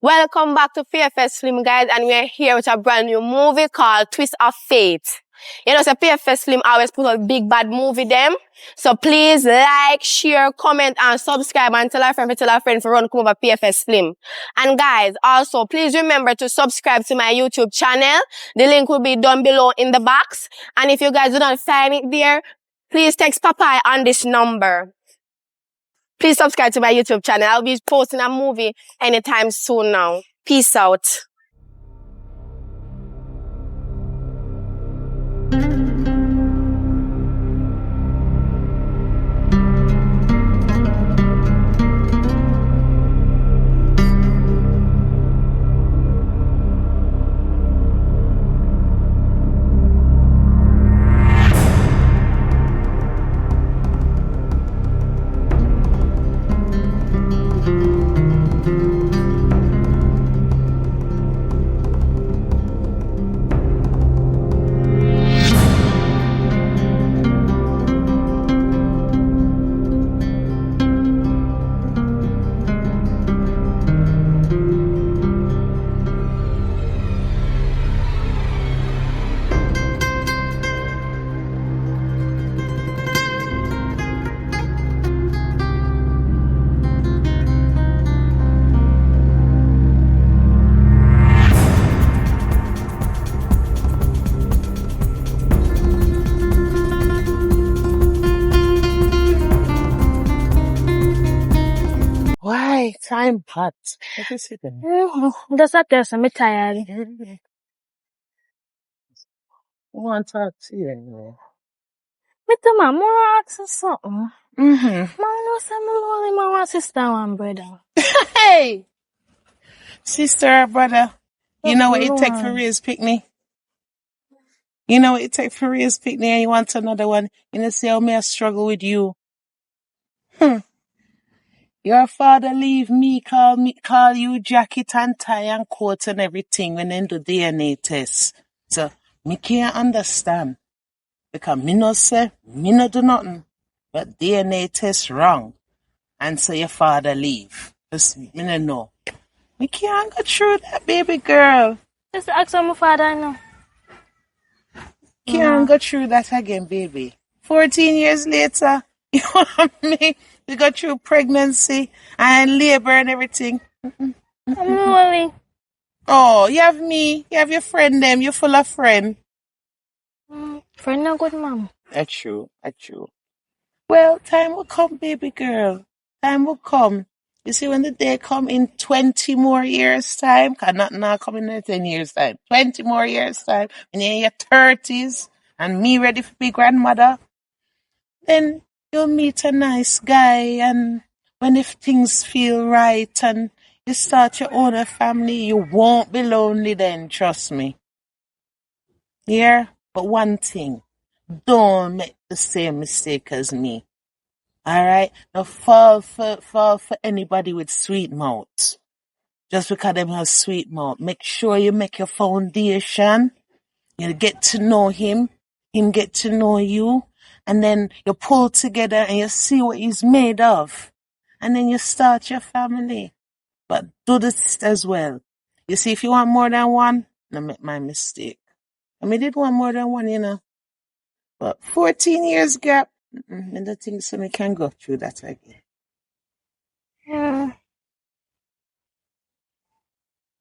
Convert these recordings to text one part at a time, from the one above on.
Welcome back to PFS Slim, guys, and we're here with a brand new movie called Twist of Fate. You know, so PFS Slim always put out big bad movie them. So please like, share, comment, and subscribe, and tell a friend for run come over PFS Slim. And guys, also please remember to subscribe to my YouTube channel. The link will be down below in the box. And if you guys do not find it there, please text Popeye on this number. Please subscribe to my YouTube channel. I'll be posting a movie anytime soon now. Peace out. Why? Time hot. What is it then? Just a test, I'm tired. I want to talk to you anyway. Me too, man, more ask you something. Mm-hmm. Man, no say me lonely, man, one sister, one brother. Hey! Sister or brother, you know what it Lord. take for raise picnic? You know what it take for raise picnic and you want another one? You know, see how me I struggle with you. Your father leave me, call you jacket and tie and coat and everything when they do DNA test. So, me can't understand. Because me no say, me no do nothing. But DNA test wrong. And so your father leave. Just, me no know. Me can't go through that, baby girl. Just ask my father now. Can't go through that again, baby. 14 years later, you want me to go through pregnancy and labor and everything. I'm lonely. Oh, you have me. You have your friend them. You're full of friend. Friend no good, mom. That's true. That's true. Well, time will come, baby girl. Time will come. You see, when the day come in 20 more years' time, because nothing now coming in 10 years' time, 20 more years' time, when you're in your 30s and me ready to be grandmother, then you'll meet a nice guy, and when if things feel right and you start your own family, you won't be lonely then, trust me. Yeah? But one thing, don't make the same mistake as me. Alright? Now fall for anybody with sweet mouth. Just because them have sweet mouth. Make sure you make your foundation. You get to know him get to know you, and then you pull together and you see what he's made of. And then you start your family. But do this as well. You see, if you want more than one, don't make my mistake. I mean, did want more than one, you know. But 14 years gap, I don't think so we can go through that again. Yeah.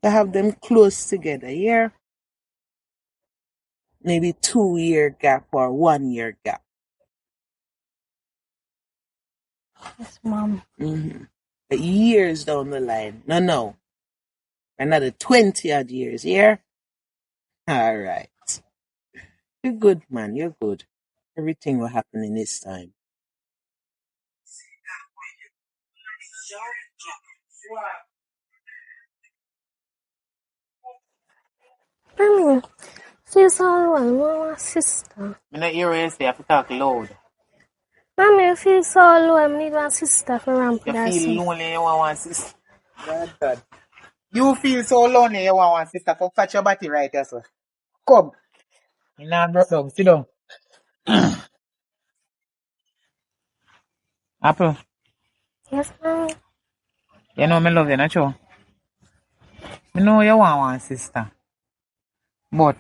To have them close together, yeah? Maybe 2-year gap or 1-year gap. Yes, mom. But years down the line. No. Another 20 odd years, yeah? Alright. You're good, man. You're good. Everything will happen in its time. Mommy, feel so alone, my sister. I not hear what you say, I have to talk loud. Mommy, I feel so alone, I need one sister for ramp You with her feel sister. lonely, you want one sister. God. You feel so lonely, you want one sister. Come catch your body right there, sir. Come. You know, broke down. Sit down. Apple, Yes, mommy. you know me love you, not true? Me know you want one sister. But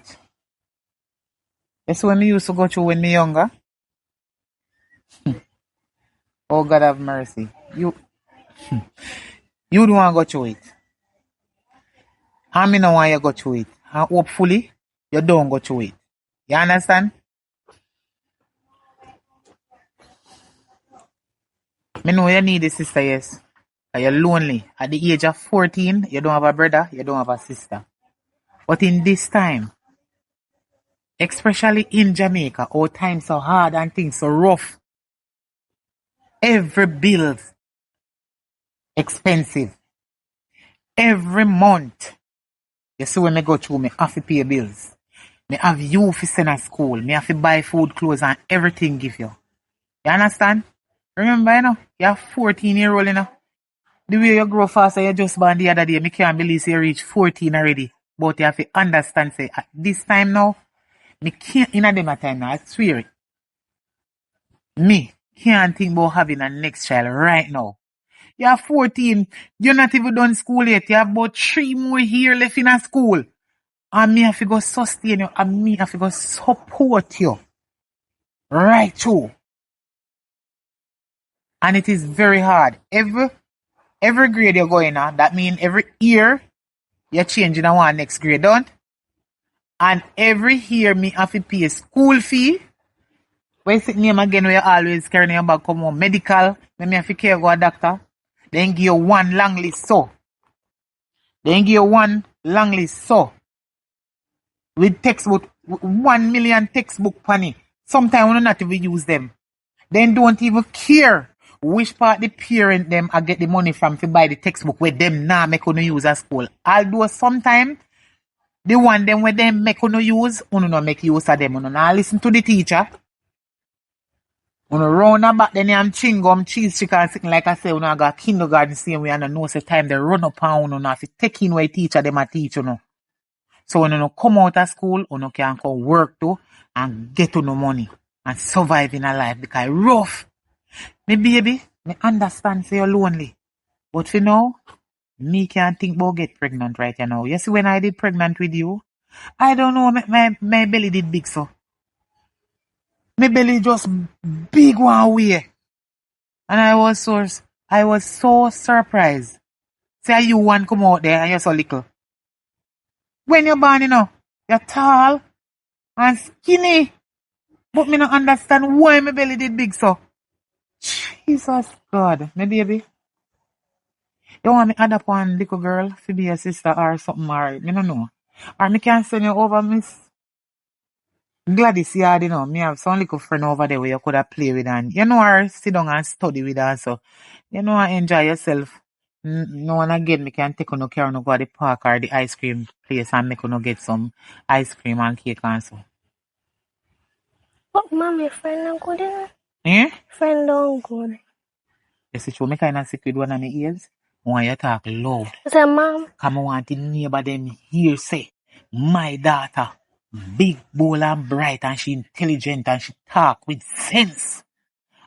that's when me used to go through when me younger. Oh God have mercy. You don't want to go through it. And me no want you go through it. And hopefully you don't go through it. You understand? Me know you need a sister, yes. And you're lonely. At the age of 14, you don't have a brother, you don't have a sister. But in this time, especially in Jamaica, all times so hard and things so rough. Every bill expensive. Every month. You see when me go through, me have to pay bills. Me have you to send at school. Me have to buy food, clothes, and everything give you. You understand? Remember, you're 14-year-old, The way you grow faster, you just born the other day. Me can't believe you reach 14 already. But you have to understand, say, at this time now, me can't, in a them time now, I swear it. Me can't think about having a next child right now. You're 14. You're not even done school yet. You have about 3 more years left in a school. And me have to go sustain you. And me have to go support you. Right through. And it is very hard. Every grade you're going on, that means every year you're changing to one next grade, don't? And every year me have to pay school fee. Where's the name again where you always carrying your bag come home? Medical. Then me have to care go a doctor. Then give you one long list so. Then give you one long list so. With textbook, 1 million textbook penny. Sometimes we not even use them. Then don't even care which part the parent them I get the money from to buy the textbook where them now make on use at school. Although sometimes the one them where them make on use, uno no make use of them. Uno now listen to the teacher. Uno round about then I'm chewing gum, cheese, chicken, sitting like I say, uno got kindergarten same way and I know say time they run up and uno have to take in where teacher them a teach uno. So when you come out of school, you can come work too and get no money and survive in a life because rough. Me baby, me understand say you're lonely. But for now, me can't think about get pregnant right now. You see when I did pregnant with you, I don't know, my belly did big so. My belly just big one way. And I was so surprised. Say you one come out there and you're so little. When you're born, you're tall and skinny. But me not understand why my belly did big so. Jesus God, my baby. You want me add up one little girl to be a sister or something or me no know. Or me can send you over Miss Gladys yard, Me have some little friend over there where you could have play with and her sit down and study with her so enjoy yourself. No one again me can take on no car no go to the park or the ice cream place and make no get some ice cream and cake and so. But mommy, friend don't good, Eh? Friend don't good. You see, show me kind of sick with one of my ears. When you talk loud. I said, Mom, Come on, want the neighbor them hear say, my daughter, big, bold and bright and she intelligent and she talk with sense.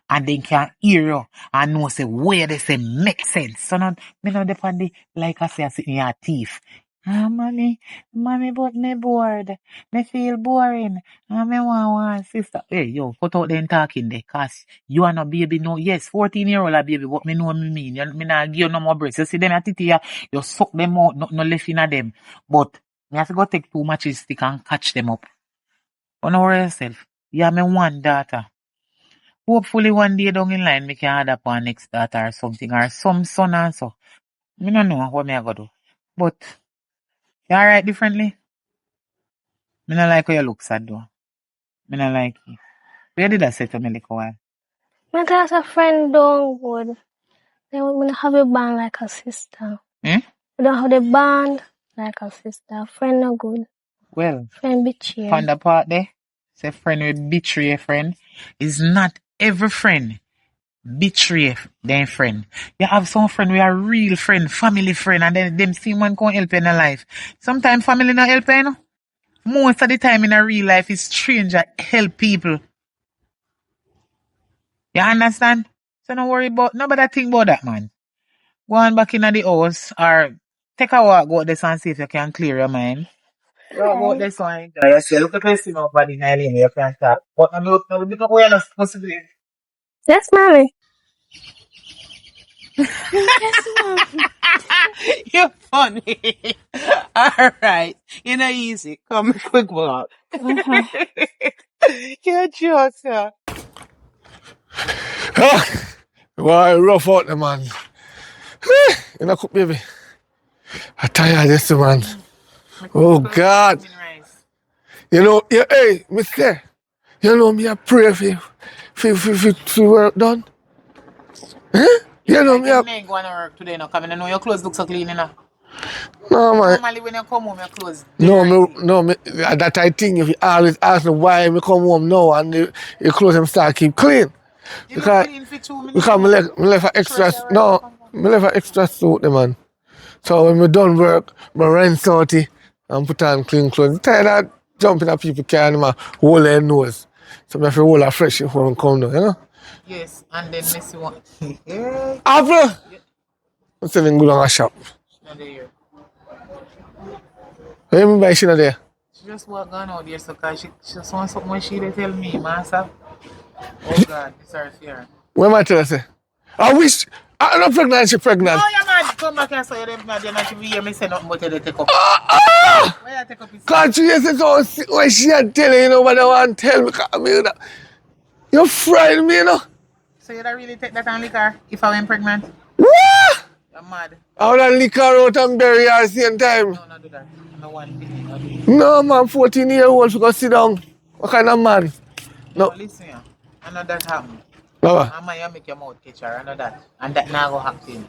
And then can hear you and know say where they say make sense. So not me not depend the like I say I sit in your teeth. Mommy, but me bored. Me feel boring. Me want one sister. Hey, yo, put out them talking there, cause you are no baby, no. Yes, 14-year-old a baby, but me know what me mean. Me not give you no more breast. You see them at titi, you suck them out, no left in them. But me have to go take 2 matches stick and catch them up. But don't worry yourself. You have me one daughter. Hopefully one day down in line, me can add up one next daughter or something, or some son or so. Me no know what me I go do. But, you alright differently? Me no like how you look sad though. Me no like you. Where did I say to me like a while? my dad's a friend don't good. They want me to have a band like a sister. Hmm? We don't have the band like a sister. Friend no good. Well, Friend betray. found the part there. Say friend will betray a friend. Is not every friend betray their friend. You have some friend we are real friend, family friend, and then them see one can help you in a life. Sometimes family not help you, Most of the time in a real life is stranger help people. You understand? So don't worry about nobody think about that, man. Go on back in the house or Take a walk, go out this and see if you can clear your mind. Go out this one. Enjoy yourself. Look at this, body in the lane, you can't talk. But I'm not, because we are not supposed to do it. Yes, mommy. Yes, mommy. You're funny. All right. You know, easy. Come, quick walk. You're a joker. Why rough out the man. You know, cook baby. I'm tired of this man. Oh God. You know, yeah, hey, mister. You know me I pray for you. For work done. Huh? You know me I I... ain't going to work today, no. Come, I know your clothes look so clean, you know. No man. Normally when you come home, your clothes No, that I think if you always ask me why I come home now and the clothes them start keep clean. You look clean for 2 minutes. Because me left an extra, me left an extra suit, the man. So when we done work, I rinse out it and put on clean clothes. Tired of jumping at people can hold their nose. So I have to hold a fresh before I come down, you know? Yes, and then Missy one. Apple! I'm selling good on a shop. Not there. What you mean by she not there? She just walk on out there, so cause she just want something when she they tell me, master. Oh God, this her fear. What am I telling you? Say? I wish, I'm not pregnant, she pregnant. No, you're not. Come back and say you're not. You're not even hear me say nothing but you take up. Why you take up his Cause she is so sick when she had telling you know what I want to tell me. Cause me, you know, you frighten me, you know. So you don't really take that on liquor if I went pregnant? What? You're mad. I would have liquor out and bury her at the same time. No, not do that. No one thing. No, do it. No, man, 14-year-old, she go sit down. What kind of man? No, No. listen, yeah. I know that happen. No. Mama, you make your mouth catch her. I know that. And that now go happen.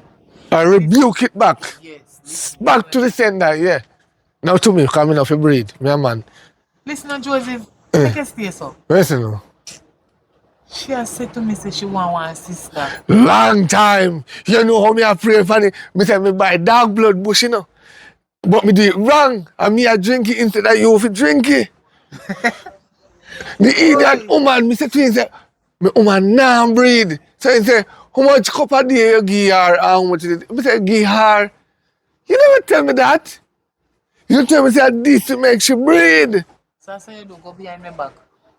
I rebuke it back. Yes. Listen, Back to the sender, yeah. Now to me, coming off a breed, me a man. listen to Joseph. Take a stay so. Listen, no. She has said to me, say she want one sister. Long time. You know how me a pray for it. Me say me buy dog blood bush, you know. But me do it wrong. And me a drink it instead of you fi drink it. The idiot woman, me say to him, say, me woman nah breed. So he say, how much cup a day you give her and how much it is? Me say, give her. You never tell me that. You tell me say this to make she breed. So I say you do, go behind my back.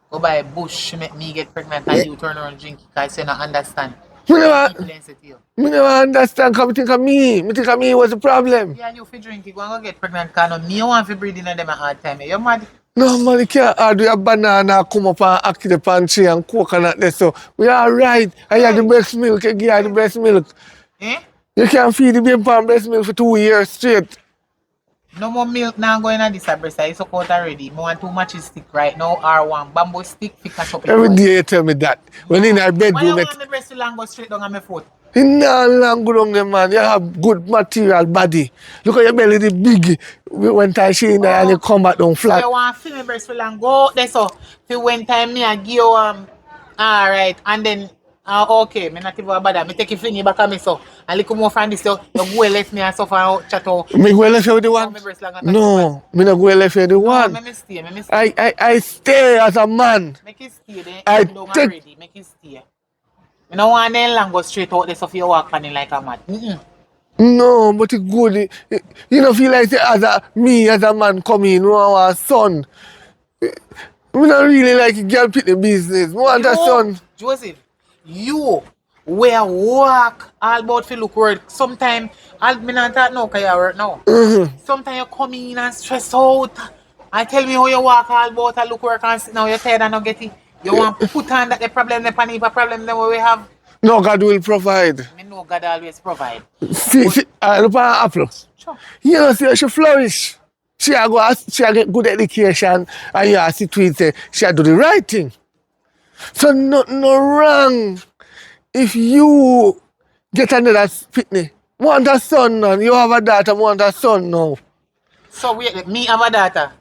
Go buy a bush, make me get pregnant and you turn around and drink it because you don't understand. Me never, People then say to you. me never understand because me think of me. Me think of me was the problem. Yeah, you fi drink it, go and go get pregnant because no, me want to breathe in them a hard time. You mad? No man, you can't do a banana come up and act the pantry and coconut there. So we are right. I have the breast milk, you give her the breast milk. Eh? You can't feed the baby pan breast milk for 2 years straight. No more milk now going on this breast. I suck out already. Me want 2 matches stick right now or one bamboo stick fi catch up. Every day you tell me that. When in our Why you bedroom, want me breast to long go straight down on my foot? you not long good on them, man. You have good material body. Look at your belly, the big. When time she in there and you come back down So flat. you want to feel me breast to long go out there so for when time me I give you alright and then okay, me not even bother. Me take your finger back on me so and little more from this you go left me and suffer and chat out. Me go left you with the one? Me breast long and touch No, me not go left you with the no, one. me stay. I stay as a man. Make it stay there. I Down take- already. Make it stay. Me no want them long go straight out there so for you walk on it like a mad. No, but it's good. You don't feel like say, me as a man come in, we want a son. We don't really like a girl pick the business. We want a son. Joseph, you where walk all about fi look work. Sometimes I'll me not talk now because you work now. Sometimes you come in and stress out and tell me how you walk all about and look work and sit now you're tired and not get it. You want to put on that the problem the panic problem that we have. No, God will provide. Me know God always provide. See, look at Apple. Sure. You know, see, she flourish. She get good education and you see to it, say, she do the right thing. So nothing no wrong if you get another pitney. Want a son now, you have a daughter, want a son now. So wait, me have a daughter.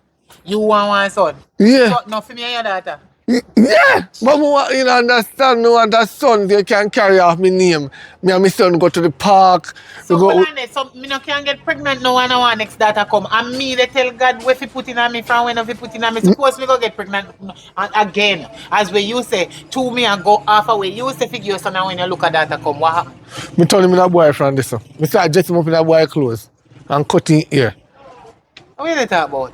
You want one son. Yeah. So now for me and your daughter. Yeah, but you don't understand, no want a son, they can carry off my name. Me and my son go to the park. So, we go, so me no can get pregnant now and I want next daughter come. And me they tell God where fi put in on me from when fi put in on me. Suppose me go get pregnant again. As we you say, to me and go half away. You say figure your son and when you look at daughter come, what happen? me turn him in a boyfriend this one. Me start dress him up in a boy clothes. and cutting hair. What are you talk about?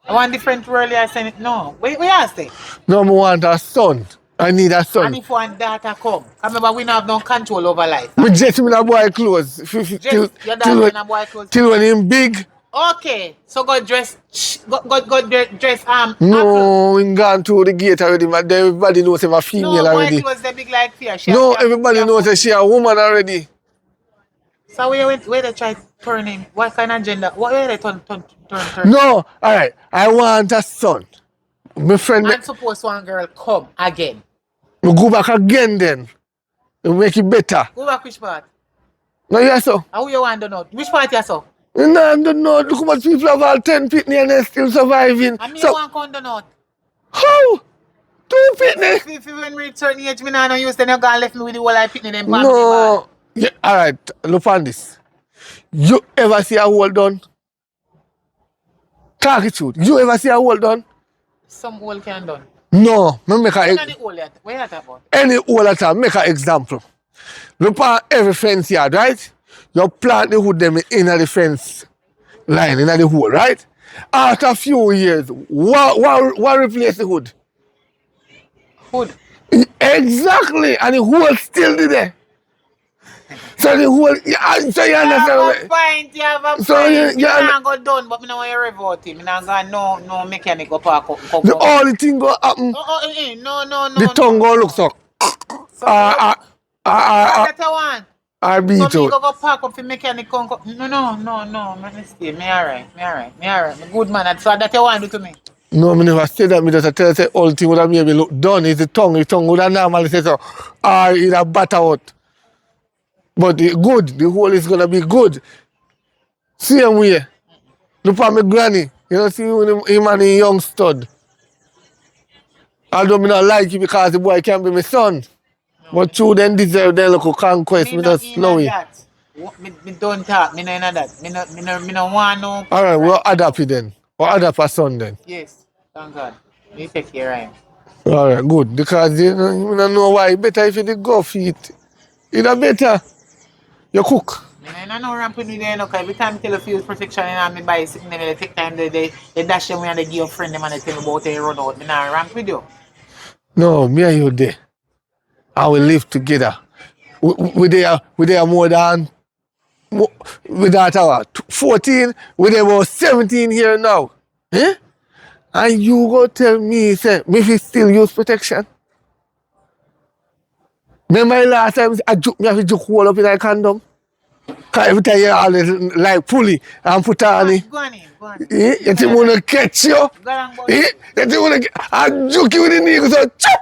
I want different world you saying it. No. Where you stay? No, I want a son. I need a And son. if one daughter come, remember we don't have no control over life. Me dress him in a boy clothes Dress your daughter in a boy clothes. till when him big. Okay, so go dress, dress apple. No, him gone through the gate already. Everybody knows him a female No, boy already. clothes they big like fear. No, everybody knows that she a woman already. So where they try to turn him? What kind of gender? Where they turn? No, alright. I want a son. My friend, And suppose one girl come again. me go back again then. We make it better. Go back which part? No, yes, so. How you want to know? Which part you saw? No, I don't know. Look how much people have all 10 pitney and they're still surviving. I mean, So, you want to come to know? how? 2 pitney? If you when reach certain age, me nah no use, then you gonna left me with the whole life pitney them palm No. Yeah, alright, look on this. You ever see a hole done? Talk it truth. You ever see a hole done? Some hole can done. No. Me make Where a, the hole yet? Where you talk about? any hole at all, make an example. Look on every fence yard, right? You plant the wood them in the fence line, in the hole, right? After a few years, what replace the wood? Hood. Exactly, and the hole still there. So the whole, so you You have understand? a point, you have a So point. you You can't go done, but me no want you revolt him. Me not got no mechanic go park up. the only thing go happen, No. the tongue go look so, So, I that's the one. beat So me out. go park up for mechanic come. No. Me stay. Me alright. Me good man. So that you want to do to me. No, me never say that. Me just tell you, say, all thing would have maybe look done is the tongue. The tongue would have normally say so, or it a batter out. But the good, the whole is gonna be good. Same way. Look at my granny. You know, see him and the young stud. Although me not like it because the boy can be my son. But two then deserve their little conquest. Me not just in slow it. that. Me don't talk. Me no in that. Me no want no. Alright, we'll adapt it then. We'll adapt a son then. Yes. Thank God. Me take care of him. Alright, good. Because you don't know why. Better if you did go feet. It's better. You cook. I know ramp with me there, no, 'cause every time I tell you to use protection and I buy something, they take time, they dash them and they give your friend them and they tell me about they run out. Me not ramp with you. No, me and you there. And we live together. We there more than, we that our 14, we there about 17 here now. Eh? And you go tell me, say, me fi still use protection. Remember the last time I juke me have to juke hole up in a condom? Cause every time you always like pull it and put on it. Go on in. Eh? You think wanna catch you? Go on, boy. Eh? You think wanna get, I juke you with the needle so chop!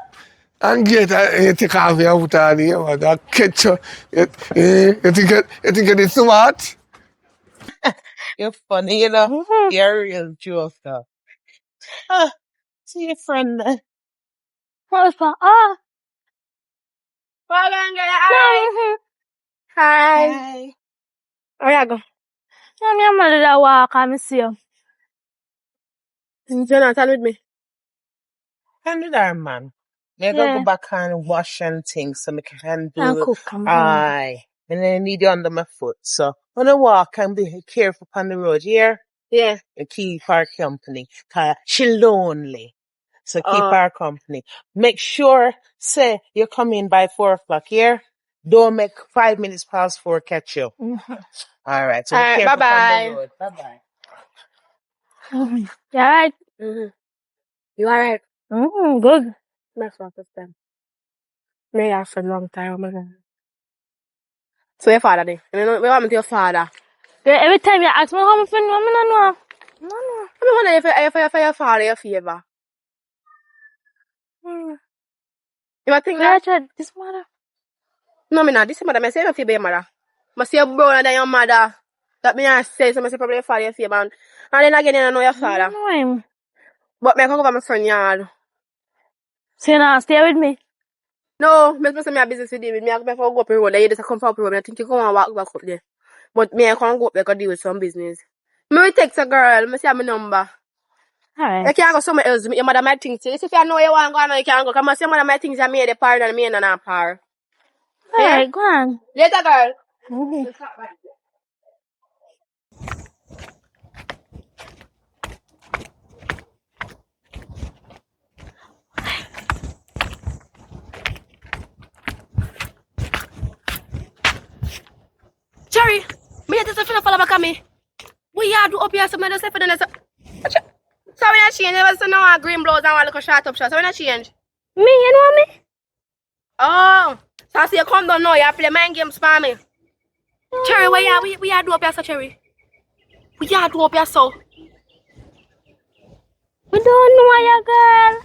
And get you take off your put on it, man. I catch you. You think you're smart? You're funny, you know. You're a real joker. Ah, see your friend there. What's that? Ah, Well, hi. Hi. Hi. Oh, yeah, go. I'm a little walk. I see you. Jonathan with me. Can do that, man. Me go Yeah. back and wash and things so me can And do. cook. I'm hungry. Aye. And then I need you under my foot. So when I walk and be careful on the road, yeah? Yeah. And keep her company. 'Cause she lonely. So keep her company. Make sure, say, you come in by 4 o'clock, yeah? Don't make 5 minutes past 4 catch you. All right. So be Alright, careful on bye-bye. the road. Bye-bye. You alright? You alright? Good. That's what I said. Me have for a long time, man. So your father then? You know, we want me to your father. Yeah, every time you ask me how I'm feeling, I don't know. I mean, wonder if your father your favor. You think Yeah, that? Chad, this mother. No, me not. This is mother. I say your favor your mother. I say your brother than your mother. That me not say, so I say probably your father your favor. And then again, you don't know your I father. don't know him. But me I come over my friend yard. So you now stay with me? No, me say me have business with him. Me I go up the road. You just come for up the road. I think you come and walk back up there. But me I can't go up there 'cause deal with some business. Me will text a girl. Me say my number. You Alright. can't go somewhere else. Your mother might think so. If you know you want to go, you can't go. Come on, your mother might think you made a par and me and a par. Yeah? Alright, go on. Later, girl. We you do up here some other stuff for the so when I change, I was now a green blouse and one little short up short. So when I change. Me, you know me? Oh, so I see you come down now, you play mind games for me. Cherry, we are do up here so Cherry? We are do up here so. We don't know you, girl.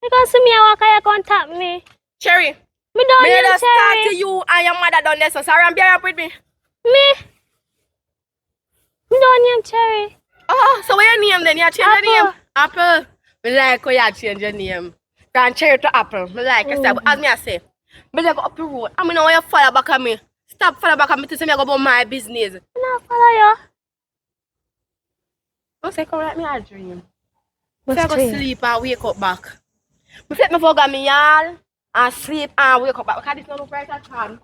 You can see me walk and you contact me. Cherry, Me don't may know just talk to Cherry. you and your mother done this, so sorry I'm bear up with me. Me? Me don't know Cherry. Oh, so what your name then? You change your name? Apple. Apple. Me like how you change your name. From Cherry to Apple. Me like you say, but as me I say, me like go up the road. I mean, now you follow back at me. Stop follow back at me to say me go about my business. I don't follow you. I say, come like me a dream. What's So I go dream? sleep and wake up back. Me flip me forget me y'all and sleep and wake up back. Because this no look right at all.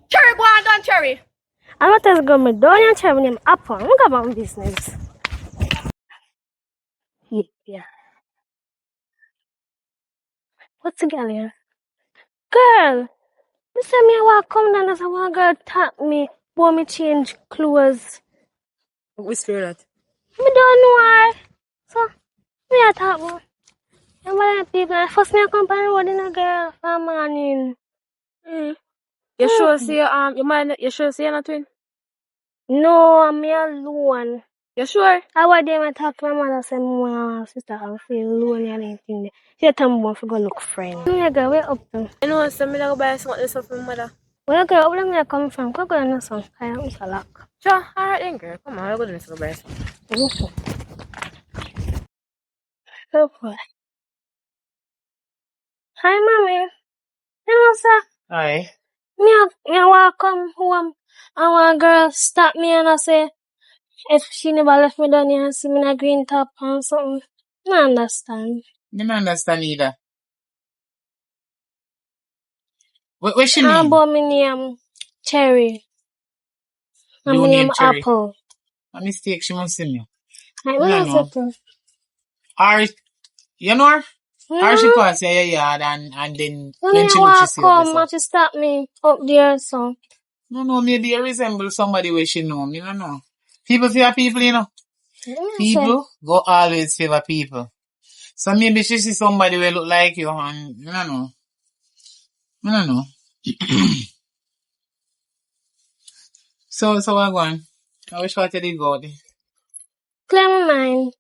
Cherry, go on down, Cherry. I'm not just going to don't know Cherry name Apple. I'm going about business. Yeah. What's the girl here? Girl, me say me I walk come down as a one girl tap me, want me change clothes. Whisper that. Me don't know why. So, me I talk about. I'm one of the people, I first me I come on the road in a girl for morning. You sure see your mind? You sure see you're not twin? No, I'm me alone. You sure? I was there and talk to my mother, say, my sister, I feel lonely and anything. She tell me to go look friend. Yeah, girl, where up to? I know some me go buy something for my mother. Where girl, where me come from? Go go and some. I am a lock. Sure, alright then girl. Come on, I'll go do this for buy something. Go for it. Hi, mommy. Hello, sir. Hi. Me walk come home and one girl stop me and I say, if she never left me down here and see me in a green top and something. I understand. You don't understand either. What's your How name? about me name Cherry? And No my name name Cherry. Apple. A mistake she must send you. I No, don't no. know. Or, you know her? Or she No, pass your yard and then when when I she look, she walk see you come, so. and she stop me up there, so. No, maybe you resemble somebody where she know. You don't know. People favor people, you know. People go always favor people. So maybe she see somebody will look like you and you don't know. I don't know. So what going? I wish I tell you go there. Clear my mind.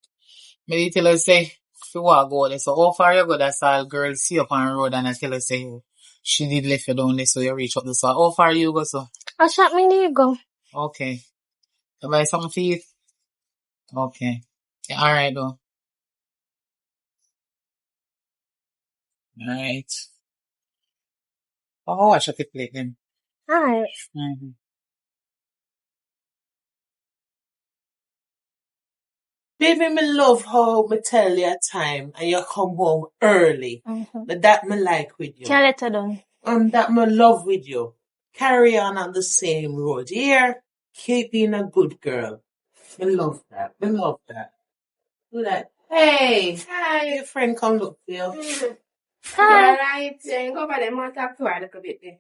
Maybe tell her say if you want go there. So how far you go that's all girls see up on the road and I tell her say she did left you down there so you reach up the so how far you go so? I'll shop me there you go. Okay. You buy something for you? Okay. Yeah, alright though. Alright. Oh, I should plate then. Alright. Mm-hmm. Baby, me love how me tell you a time and you come home early. That me like with you. Tell it to them. That me love with you. Carry on the same road. Here, keep being a good girl. Me love that. Me love that. Do that. Hey, hi, your friend come look for you. Hi. Alright, then go over there and talk to her a little bit then.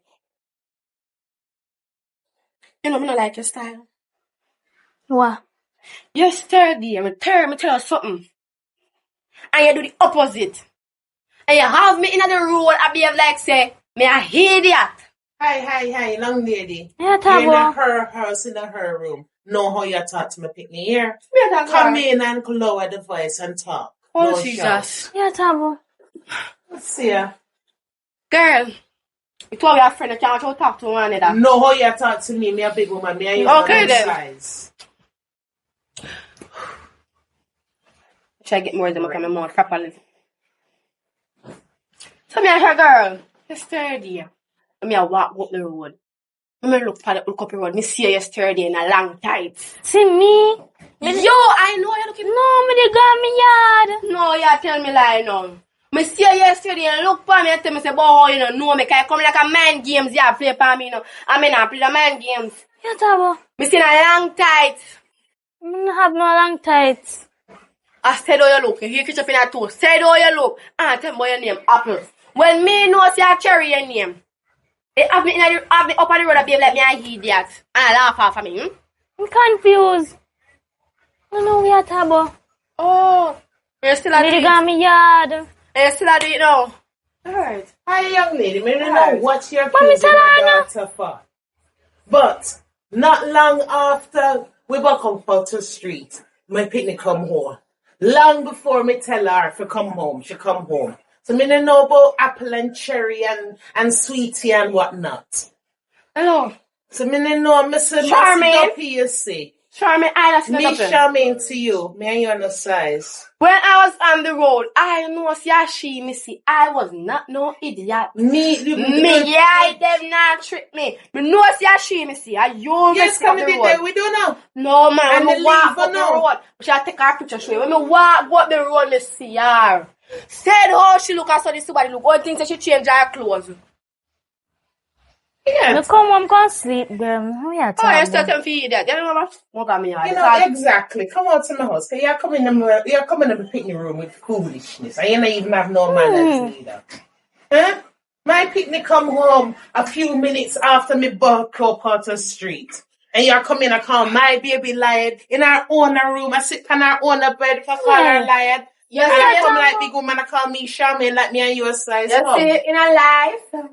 You know, me not like your style. What? You're sturdy, me tell you something. And you do the opposite. And you have me in the road, I behave like say, me a idiot. Hi, long lady. Yeah, You're in Tabo. her house, in her room. Know how you talk to me, pick me here. Me a talk to Come her. in and lower the voice and talk. Oh, No Jesus. shout. Yeah, Tabo. Let's see ya. Girl, you told your friend that you want to talk to one another. Know how you talk to me a big woman, me a you Okay, then. size. Should I get more of them okay, my mouth properly? So me and her girl, you're sturdy. And me a walk up the road. Me look up the road, me see you yesterday in a long tights. See me? Yo, I know you're looking. No, me they got me yard. No, you tell me lie now. Me see you yesterday and look for me and tell me say, boy, you know me, cause I come like a mind games you play for me, you know. I mean, I play the mind games. Yeah, Tabo. Me see in a long tights. Me don't have no long tights. I said how you look. You hear catch up in a toe. Said how you look. And tell me your name, Apple. When me know say a Cherry your name. It have me up on the road and behave like me a idiot. And I laugh off of me. I'm confused. I know we are tabo. Oh, you still at Did you it? got me yard? You still at it now? Alright. Hi, young lady. Me don't know Alright. what you're Mommy accusing my Salana. daughter for. But not long after we walk up out the street, my picnic come home. Long before me tell her to come home, she come home. So me don't know about apple and cherry and sweetie and whatnot. Hello. So me don't know Mr. Charmaine. Duppy, you see. Charmaine, I not Me Charmaine to you. Me and you on the size. When I was on the road, I know see me see. I was not no idiot. Me, Yeah, them not trick me. Me know see me see. I you yes, me come the did road. there. We don't know. No man, And when me the walk leave, up the no. road, she take her picture show you. When me walk up the road, me see her. Said how she look as so this somebody look. One thing say she change her clothes. Yeah. Me come home, come sleep, girl. We are Oh, you tabo. still can feed that. You know what? Walk on me yard. You know, exactly. Come out to my house. Cause you're coming in the picnic room with foolishness. And you don't even have no manners neither. Huh? My picnic come home a few minutes after me buck up out the street. And you're coming and call my baby lion in our own room. I sit on our own bed for call her lion. Yes, And I yes, come yes. like big woman and call me Charmaine like me and you a size. You see, in a life,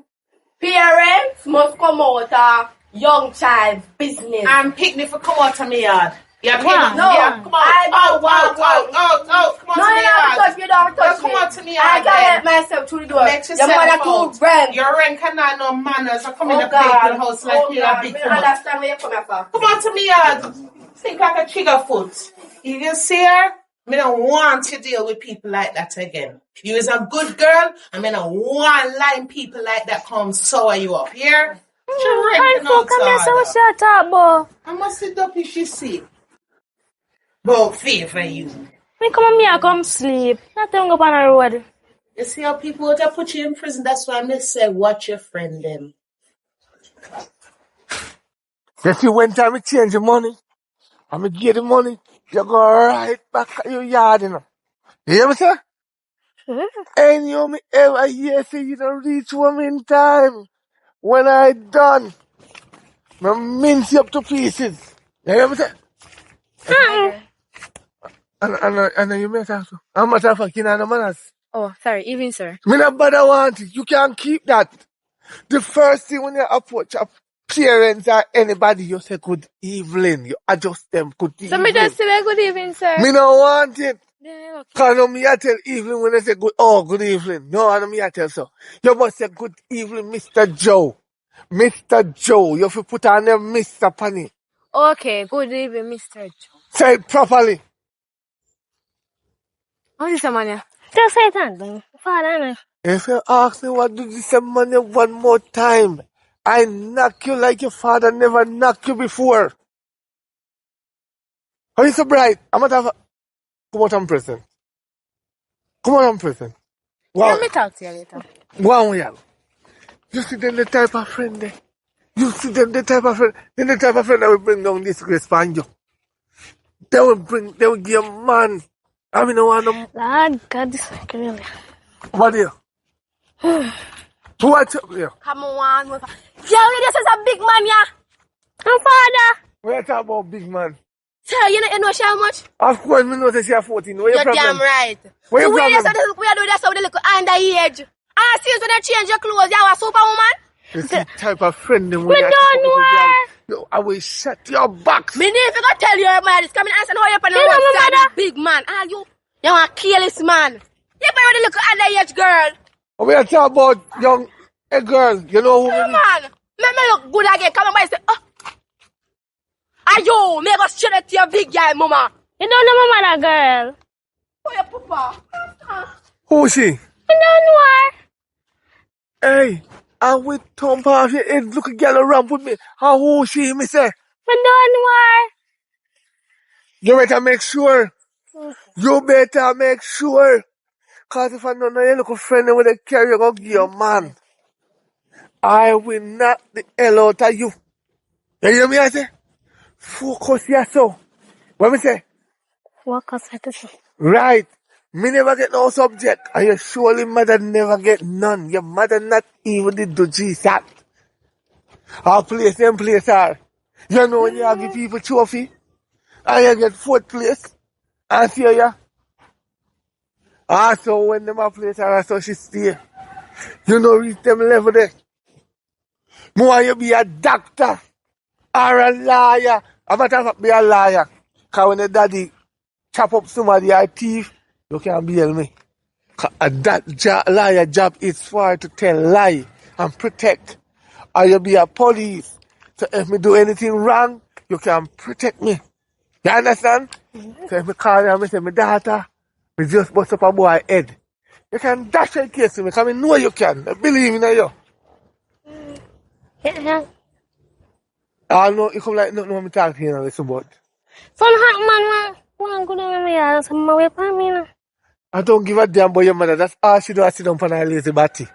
parents must come out of young child's business. And picnic for come out of my yard. Yeah, Wow. picnic. No, Yeah, come on. I don't want Come on No, to you my don't yard. touch me, you don't touch Come me. on to me, I yard, can then. help myself through the door. Let Your yourself mother out. too grand. Your rank can have no manners. I come in Oh a play God, to the house like you're a big me woman. understand where you come from. Come on to me, yard. Think like a trigger foot. You see her? Me don't want to deal with people like that again. You is a good girl, and me don't want lying people like that come sour you up. Here? I fuck come here, so shut up, boy. I must sit up if she see. But favor you. Me come on here, come sleep. Nothing go on the road. You see how people would have put you in prison? That's why I say watch your friend them. You see, when time you change the money, and me get the money, you go right back at your yard, you know. You hear me, sir? And you me ever hear say you don't reach one in time. When I done, me mince you up to pieces. You hear me, sir? And you may talk to. I'm matter of fact, you know, no manners. Oh, sorry, even sir. Me not bother want it. You can't keep that. The first thing when you approach a parents or anybody, you say good evening. You adjust them good So evening. me just say good evening, sir. Me don't want it. Yeah, okay. Cause no me I tell evening when they say good evening. No, I don't me I tell so. You must say good evening, Mr. Joe. Mr. Joe. You have to put on a Mr. Panny. Okay, good evening, Mr. Joe. Say it properly. What is the man? Just say something. Father, If you ask me what do this money one more time, I knock you like your father never knocked you before. Are you so bright? I'm not have a... Come out and present. Come on and present. Wow. Let me talk to you later. Wow, yeah. You see them the type of friend there. You see them the type of friend. Then the type of friend that will bring down disgrace on you. They will give a man. I mean, I want them. Lord God, this is really. What do you? What's up here? Come on. Yo, this is a big man, yeah. I'm father. We're talking about big man. Sir, you know how much? Of course, me know that you're 14. Where your You're problem? damn right. Where So your we problem? are doing that with the little underage. Ah, since when they change your clothes, you are a superwoman? You see the type of friend them Me when you don't know. Yo, I will shut your box. Me need to go tell your man, it's coming and how you on the You know my roadside, mother? big man. Ah, you want to kill this man. You play with the little underage girl. We are talking about young a girl. You know who Come we on. Make me look good again. Come on, boy. Say, oh. Ah, yo, me go straight to your big guy, mama. You don't know my mother, girl. Oh, your papa. Who is she? You don't know her. Hey, I will thump off your head. Look a girl around with me. How who is she, me say? You don't know her. You better make sure. You better make sure. Cause if I know your little friend with a carry, you go give your man. I will knock the hell out of you. You hear me I say? Focus yourself. What me say? What cause I say? Right. Me never get no subject. And your surely mother never get none. Your mother not even did do GSAT. I'll place them place her. You know when you give people trophy and you get fourth place and see ya. Also when them a place and so she stay. You know reach them level there. More you be a doctor or a lawyer. I'm not talking about be a liar. Cause when the daddy chop up somebody a thief, you can't bail me. That liar job is for to tell lie and protect. Or you be a police. So if me do anything wrong, you can protect me. You understand? So if me call you and me say, my daughter, me just bust up a boy head. You can dash your case to me, because I know you can. I believe in you. Yeah. I know you come like nothing when me talk to you now, listen, but Some hot man, one good in my yard, some my way for me. I don't give a damn about your mother. That's all she do, I sit down on her lazy body.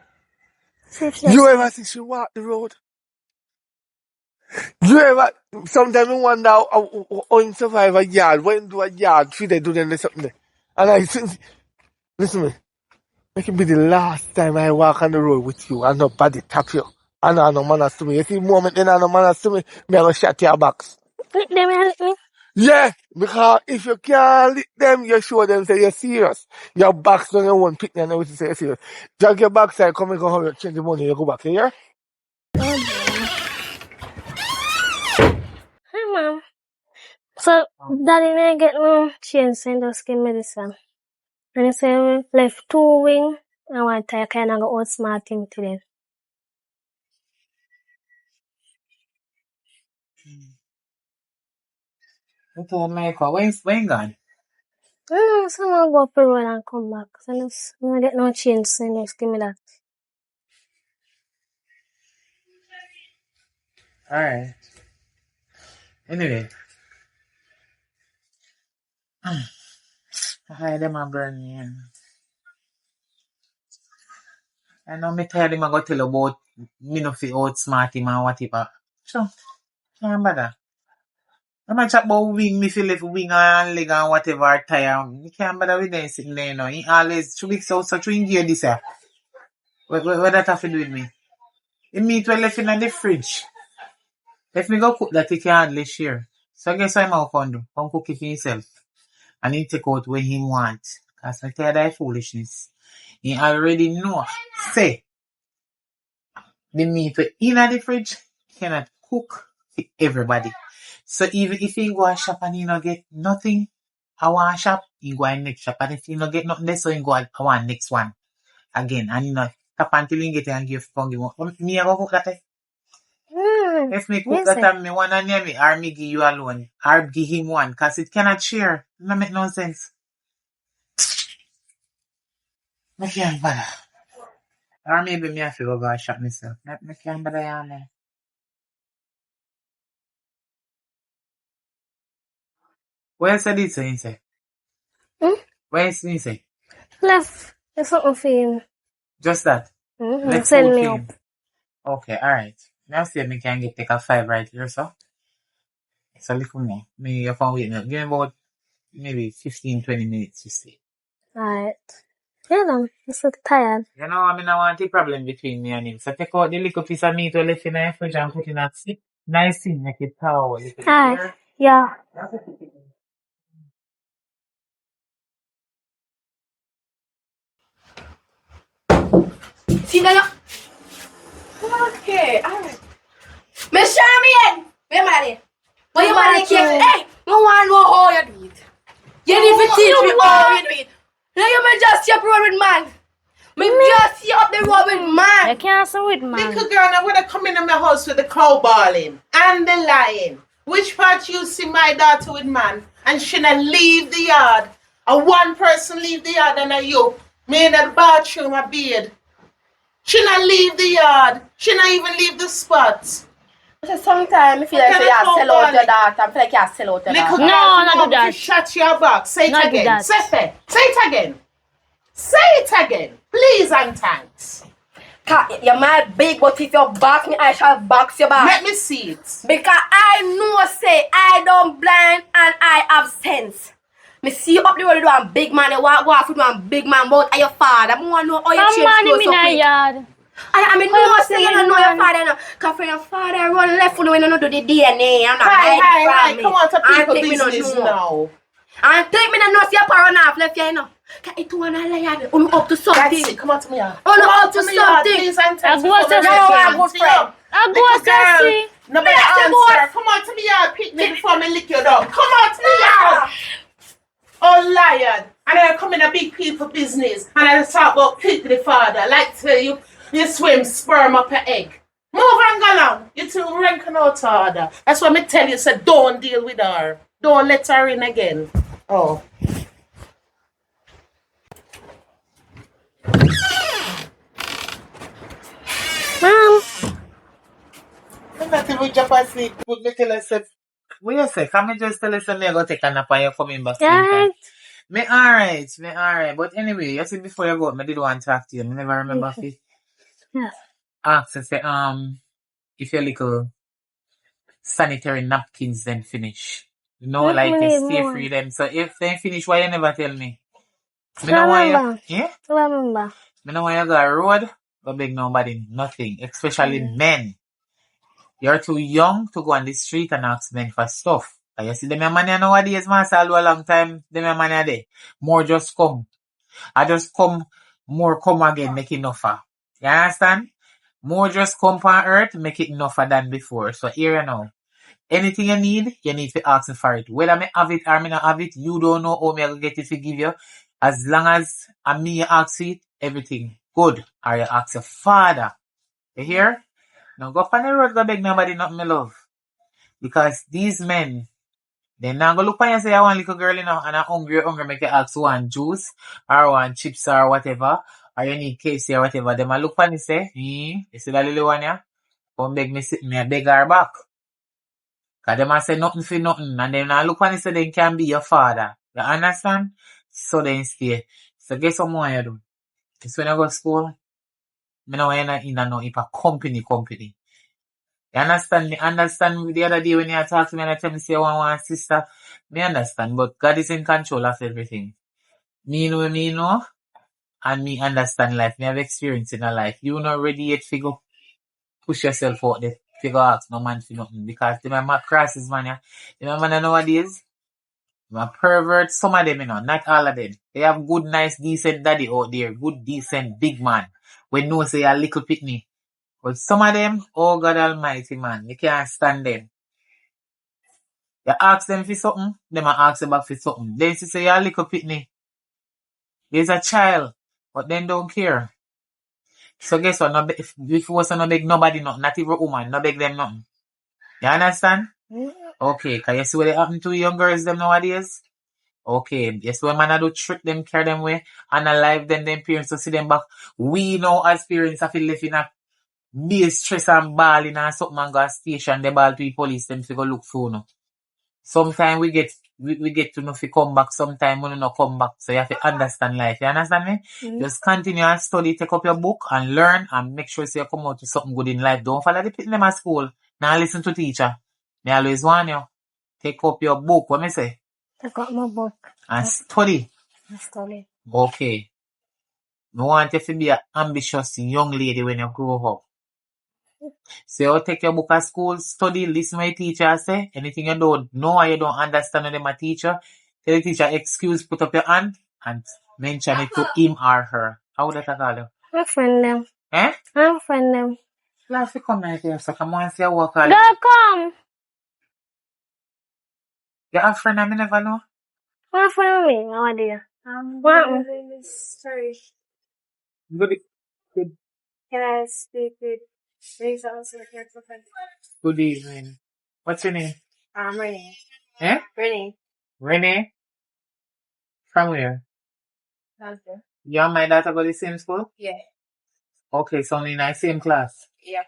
Safe You ever see she walk the road? You ever, sometimes I wonder how you survive a yard, when do a yard, feed they do them something there. And I think, listen to me, make it be the last time I walk on the road with you and nobody tap you. And no manners to me. You see the moment then no manners to me, me I go shut your box. Lick them and lick me. Yeah, because if you can't lick them, you show them say you're serious. Your box don't you want pick and everything say you're serious. Drag your backside, come and go home, you change the money, you go back here. Hi, mom. So, daddy didn't get no chance in the skin medicine. And he said we left 2 wing and one time kind of go outsmart him today. I told Michael, when gone? Someone go up the road and come back. So, I don't get no chance in the skin me that. Alright. Anyway. I them a burn me. I know me tired him I go tell about me no fi outsmart him and whatever. So, can't bother. I might chat about wing, me feel left wing and leg and whatever tire. Me can't bother with them sitting there, you know. He always, 2 weeks out, so 2 gear this year. What that have to do with me? The meat well left in the fridge. If me go cook that, he can hardly share. So guess what I'm going to do? Come cook it for himself. And he take out what he want. Because I tired of that foolishness. He already know. Say, the meat in the fridge cannot cook for everybody. So even if he go a shop and he not get nothing, I want a shop, he go a next shop. And if he not get nothing there, so he go I want next one. Again. And he not tap until he get it and give one. Me I go cook that. If me cook Yes, that and me wanna near me, or me give you alone, or give him one, cause it cannot share. No make no sense. Me can't bother. Or maybe me have to go shop myself. Me can't bother ya man. What else did he say? What else did he say? Left. There's something for him. Just that. Let's Send food me for up. him. Okay, alright. Now see if me can take a 5 right here, so. So little more. Me you can wait now. Give me about maybe 15-20 minutes to see. Alright. Yeah, I'm so tired. You know, I mean, I want a problem between me and him. So take out the little piece of meat we left in the fridge and put in a nice thing, make it towel a little bit Alright. here. Yeah. See that? Okay, alright. Miss Charmian! Where am I? Where you want to Hey! No one know how you do it. You need to teach me how you do it. Now you may just see up the road with man. Me just see up the road with man. I can't say with man. Little girl, I wanna come in my house with the cow bawling and the lion. Which part you see my daughter with man and she not leave the yard? A one person leave the yard and a you. Me in the bathroom a bed. She not leave the yard. She not even leave the spots. So sometimes I feel like you have to sell out your daughter. I feel like you have to sell out your Little daughter. girl, not do come that. to shut your back. Say it Not do again. that. Say it. Say it again. Say it again. Please and thanks. You're my big, but if you box me, I shall box your back. Let me see it. Because I know, say, I don't blind and I have sense. Me see you up the road, you do a big man, you walk off with one big man, but are your father. I want to know how you change Somebody clothes in so my quick. yard. I mean, Why no, must say you you don't be know your man? father, no. Because for your father run left when you don't do the DNA, and Hi. me. Come on to And people take me no business know. now. And take me no know, see your parent off left you, you know. Because it one a liar, you up to That's something. it. Come on to me, yard. Oh, no, Come on up to to me, yard, something. please and I thanks go before to me No, red I'm game. good See friend. you. I go Little to girl. see. Nobody Yes, you answer. go. Come on to me, yard. Pick me before me lick you down. Come on to me, yard. Oh, lion. And I come in a big people business. And I talk about pick the father. Like to you swim sperm up an egg. Move and go along. You two ranking out order. That's why me tell you, so don't deal with her. Don't let her in again. Oh. Mom, I'm not even jump asleep. Put me tell us, what you say? Can me just tell us me I go take a nap and you coming back same time? right? Me alright. But anyway, you see before you go, me did want to talk to you. Me never remember if you Yes. ask and say, if your little sanitary napkins then finish. You know, Let like me you need stay more. free them. So if they finish, why you never tell me? Me know why you, Remember. yeah? Remember. Me know why you go a road, but beg nobody nothing, especially men. You're too young to go on the street and ask men for stuff. And you see them your money nowadays, man, say a long time, them your money there. More just come. I just come, more come again, make it enough. You understand? More just come on earth, make it enough than before. So here you know. Anything you need to ask me for it. Whether me have it or me not have it, you don't know how me I go get it to give you. As long as I me you ask it, everything good. Or you ask your father. You hear? Now go up on the road, go beg nobody nothing, me love. Because these men, they not go look on you and say, I want little girl, you know, and I'm hungry, make you ask one juice, or one chips, or whatever, or you need KC or whatever. Them a look on you and say, you see that little one, yeah? Come beg me a beg her back. Cause them a say nothing for nothing, and then I look on you and say they can be your father. You understand? So then stay. So guess what more you do? It's when I go to school, me know when I in and know if a company. You understand me? Understand me the other day when you talk to me and I tell me say you want one sister. Me understand, but God is in control of everything. Me know, and me understand life. Me have experience in a life. You not ready yet figure push yourself out there. Figure ask no man for nothing. Because the man crosses man, yeah. The man nowadays, my pervert, some of them, you know, not all of them. They have good, nice, decent daddy out there. Good, decent, big man. We know say a little pitney. But some of them, oh God almighty man, you can't stand them. You ask them for something, them a ask you back for something. Then she say, you're a little pitney. There's a child, but then don't care. So guess what? No, if you was to no beg nobody nothing, not even a woman, no beg them nothing. You understand? Okay, can you see what they happen to young girls them nowadays? Okay, yes, when man a do trick them, carry them away, and alive then them parents to see them back. We know as parents have to live in a be stress and balling and something and go a station, the ball to the police, them to go look for no. Sometimes we get to know if you come back, sometimes we not come back. So you have to understand life. You understand me? Just continue and study, take up your book and learn and make sure so you come out with something good in life. Don't follow the people them at school. Now listen to teacher. Me always warn you. Take up your book, what me say? I got my book. And study. I study. Okay. Me want you to be an ambitious young lady when you grow up. So you take your book at school, study, listen to your teacher say. Anything you don't know or you don't understand when them a teacher, tell the teacher, excuse, put up your hand and mention it to him or her. How would that call you? I'm friend them. Eh? I'm friend them. You have to come right here, so come on, see your work all. Girl, come. You have a friend I never know? What friend me? How are you? What? Sorry, Good, good, can I speak with Lisa also here for fun? good evening. What's your name? Renee. Eh? Renee. Renee? From where? Okay. You and my daughter go to the same school? Yeah. Okay, so in the same class. Yeah.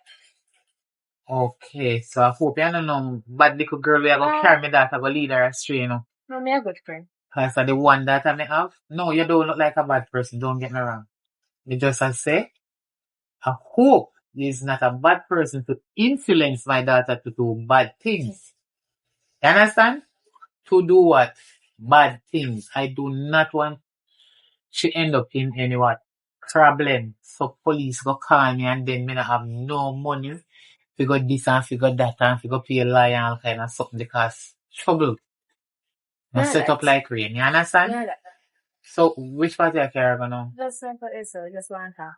Okay, so I hope you don't know bad little girl we are going to carry me daughter go lead her astray, you know. No, me a good friend. Because of the one that I may have. No, you don't look like a bad person, don't get me wrong. You just I say, I hope he's not a bad person to influence my daughter to do bad things. You understand? To do what? Bad things. I do not want she end up in any what? problem. So police go call me and then me not have no money. Figure this and figure that and figure pay lawyer and all kind of something because trouble. Now set up like rain. You understand? Yeah, So which part you care gonna? just simple is so. Just one half.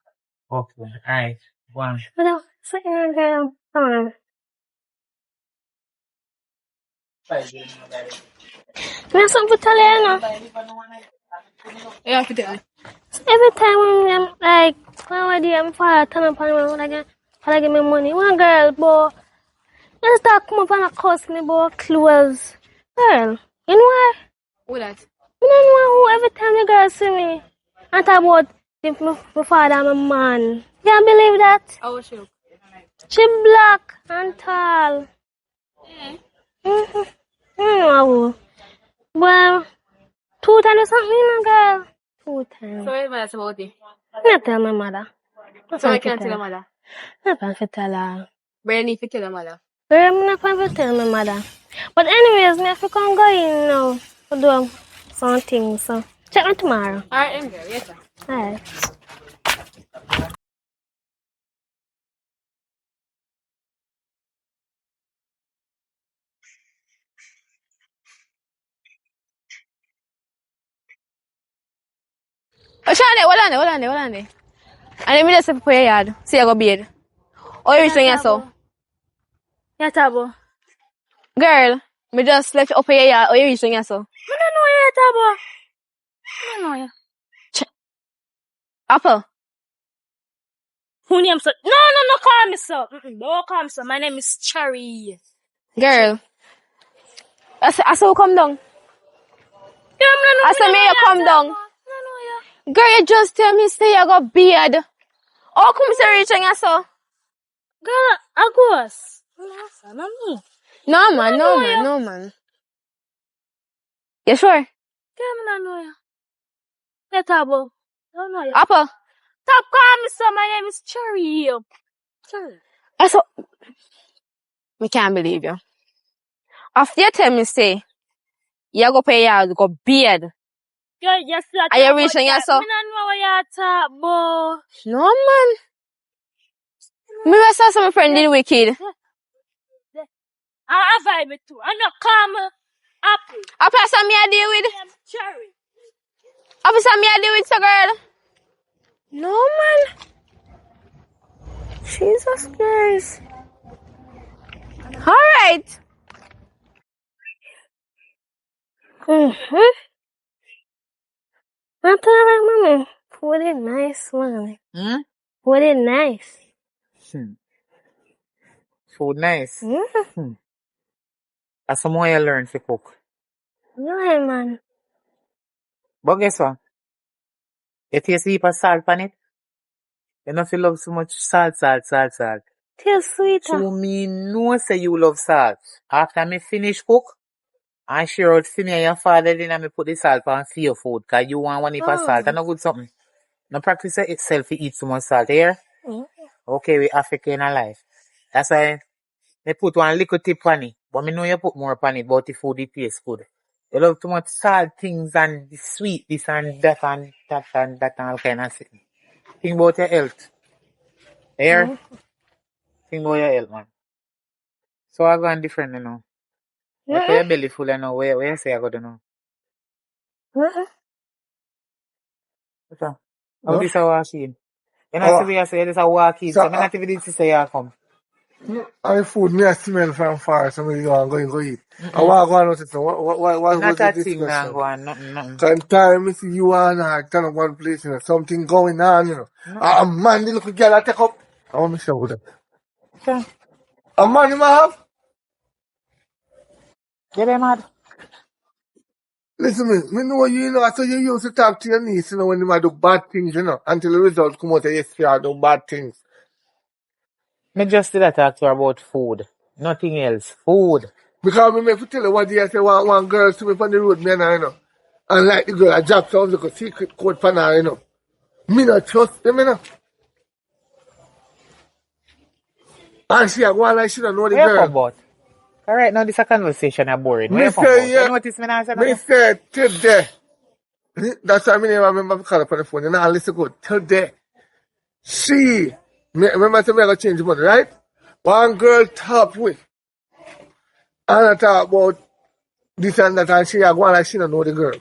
Okay, alright. One. But so me have something to tell you, you know. Yeah, for them. So every time when I'm like, when I'm father turn up and when I give me money, one girl, boy, just start come up and cost me about clothes. Girl, you know why? Who that? You don't know who every time the girl see me and talk about if my father and my man. You can't believe that? Oh, sure. She black and tall. Mm-hmm. No. Well, 2 times or something, you know, girl. 2 times. So what that's about it? I tell my mother. So I can't tell your mother. I can't tell her. But you need to tell your mother. Girl, I'm not going to tell my mother. But anyways, me have to come go in now to do some things. So check me tomorrow. Alright, girl. Yes, sir. Alright. Oh, Shane, hold on there. And let me just prepare your yard. See you go bed. Oh, you reach down here so. Yeah, Tabo. Girl, me just left you up your yard. Oh, you reach down here so. I don't know you, Tabo. I don't know you. Apple. Who name so? No, call me so. Don't call me so. My name is Cherry. Girl. I saw you come down. I said me you come down. Girl, you just tell me say you got beard. Oh, come say reach down here so. Girl, I goes. No, me. No man. You sure? I don't know you. Yeah, Tabo. I don't know you. Apple. Stop calling me so. My name is Cherry. Cherry. I saw. Me can't believe you. After you tell me say, you go pay your go beard. Girl, yes, Are you reaching here so? I don't know what you talk about. No man. Me was saw some friend did wicked. I vibe it too. I'm not calm. Apple. Apple some me I deal with. Cherry. Apple some me I deal with so girl. No man. Jesus Christ. Alright. I'm telling mommy. Food is nice, mommy. Food is nice. Food nice. Mm-hmm. That's some more you learn to cook. No, man. But guess what? You taste heap of salt on it. You know if you love so much salt. Tastes sweeter. So me know say you love salt. After me finish cook, I share out for me and your father then I me put the salt on for your food. Cause you want one heap of salt. That's not good something. No practice it itself to eat so much salt here. Okay, we African life. That's why they put one little tip on it. But me know you put more on it, but the food it tastes good. You love too much salt things and the sweet, this and that and that and that and all kind of thing. Think about your health. Here, think about your health, man. So I go on different, you know. If your belly full, you know, where you say I go to know. So, how this a walk in? You know, see I say this a walk in, so I'm not even to say you come. I food me I smell from far, so me go eat. I want to go and notice what was Not the a thing now, discussion? go on, nothing. Cause time me see you and I turn up one place, you know, something going on, you know. A man, the little girl I take up. I want to show them. Okay. A man you might have? Get them mad. Listen me know you know, so you used to talk to your niece, you know, when you might do bad things, you know, until the results come out, yes, you do bad things. Me just did that talk to her about food. Nothing else. Food. Because me may tell you what day I say one girl see me on the road, me and her, you know. And like the girl, I drop some like a secret code for her, you know. Me not trust them, you know. And she a go on like she don't know the Where you come girl. about? Alright, now this a conversation is boring. Where Me you come about? say, You know what this man answer me now? say today, That's why I remember call up on the phone. You know, listen good. Today, remember I said me I got change the money, right? One girl top with, and I talk about this and that, and she a go on like she don't know the girl.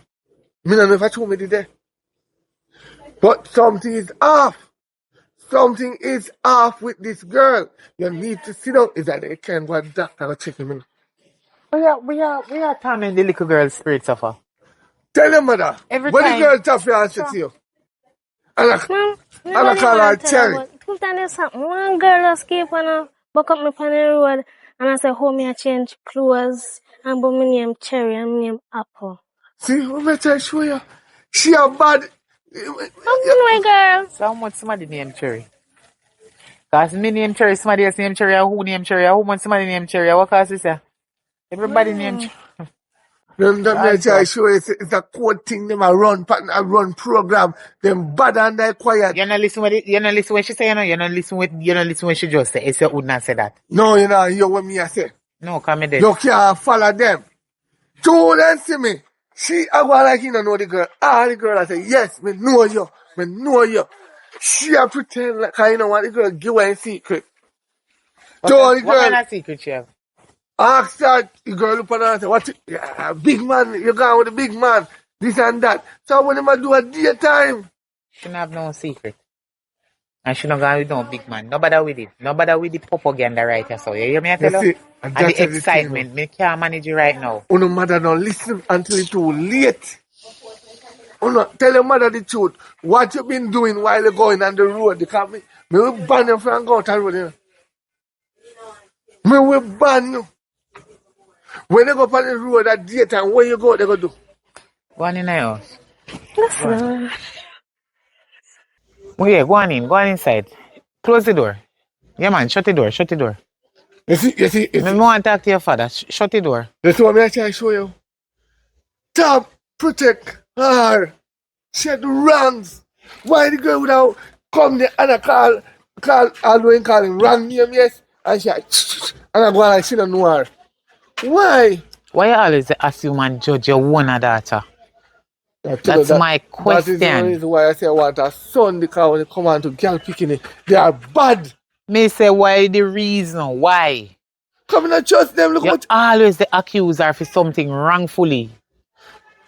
Me don't know if I told me today. But something is off. Something is off with this girl. You need to sit down. Is that they can go to the doctor and check him in? We are turning the little girl's spirit suffer. Tell your mother. Every When the time. girl tough you answer to you. And Mom, I nobody call her want to tell her, Cherry. but sometimes there's something. One girl just keep on buck up me on the road, and I say, "How me I change clothes?" And but my name Cherry and my name Apple. See, what me try show you? She a bad. My girl. So how much somebody named Cherry? Because me name Cherry, somebody else name Cherry, or who name Cherry, or who much somebody name Cherry, what cause is that? Everybody name Cherry. Them me try show you it's a code thing. Them a run pattern, a run program. Them bad and they quiet. You not listen what she say, you know? You not listen what she just say. It's you would not say that. No, you know, hear what me I say. No, come dead. You can't follow them. Two them see me. She I go like you don't know the girl. Ah, the girl I say, yes, me know you. Me know you. She a pretend like I know what the girl give her in secret. So the What kind girl of secret you have? ask that the girl look at her and say, what big man, you gone with the big man, this and that. So when them do a daytime. She don't have no secret. And she not going with no big man. Nobody with it. Nobody with the propaganda right here. So you hear me I tell you? And the excitement. Me can't manage it right now. Uno mother don't listen until it's too late. Uno tell your mother the truth. What you been doing while you're going on the road. Because me will ban you from going to the road. You know? Me will ban you. When you go on the road at daytime, where you go, they go do? Go on in the house. Listen. Oh yeah, go on inside. Close the door. Yeah man, shut the door. You see. Me want to talk to your father. Shut the door. That's what I'm trying to show you. Top, protect her. She had the wrongs. Why the girl without come there and I call Halloween calling wrong name, yes? And she and I go like she don't know her. Why? Why you always assume and judge your own daughter? That's my question. That is the reason why I say I want a son because when they come on to girl picking it, they are bad. Me say why the reason? Why? Come and trust them. Look You what always the accuser for something wrongfully.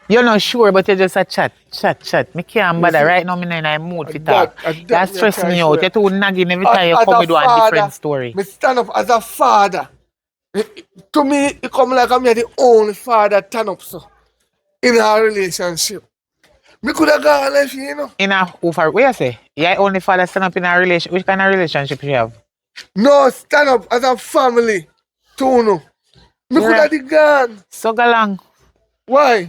You're not sure, but you're just a chat. Me can't bother. Right now, I'm in a mood to talk. That stress me out. You're too nagging every time you come with a different story. Me stand up as a father. To me, it come like I'm the only father turn up so in our relationship. Me could have gone left you know. In a over, what you say? Yeah, only father stand up in a relationship. Which kind of relationship you have? No, stand up as a family. Tono. Me could have gone. So go along. Why?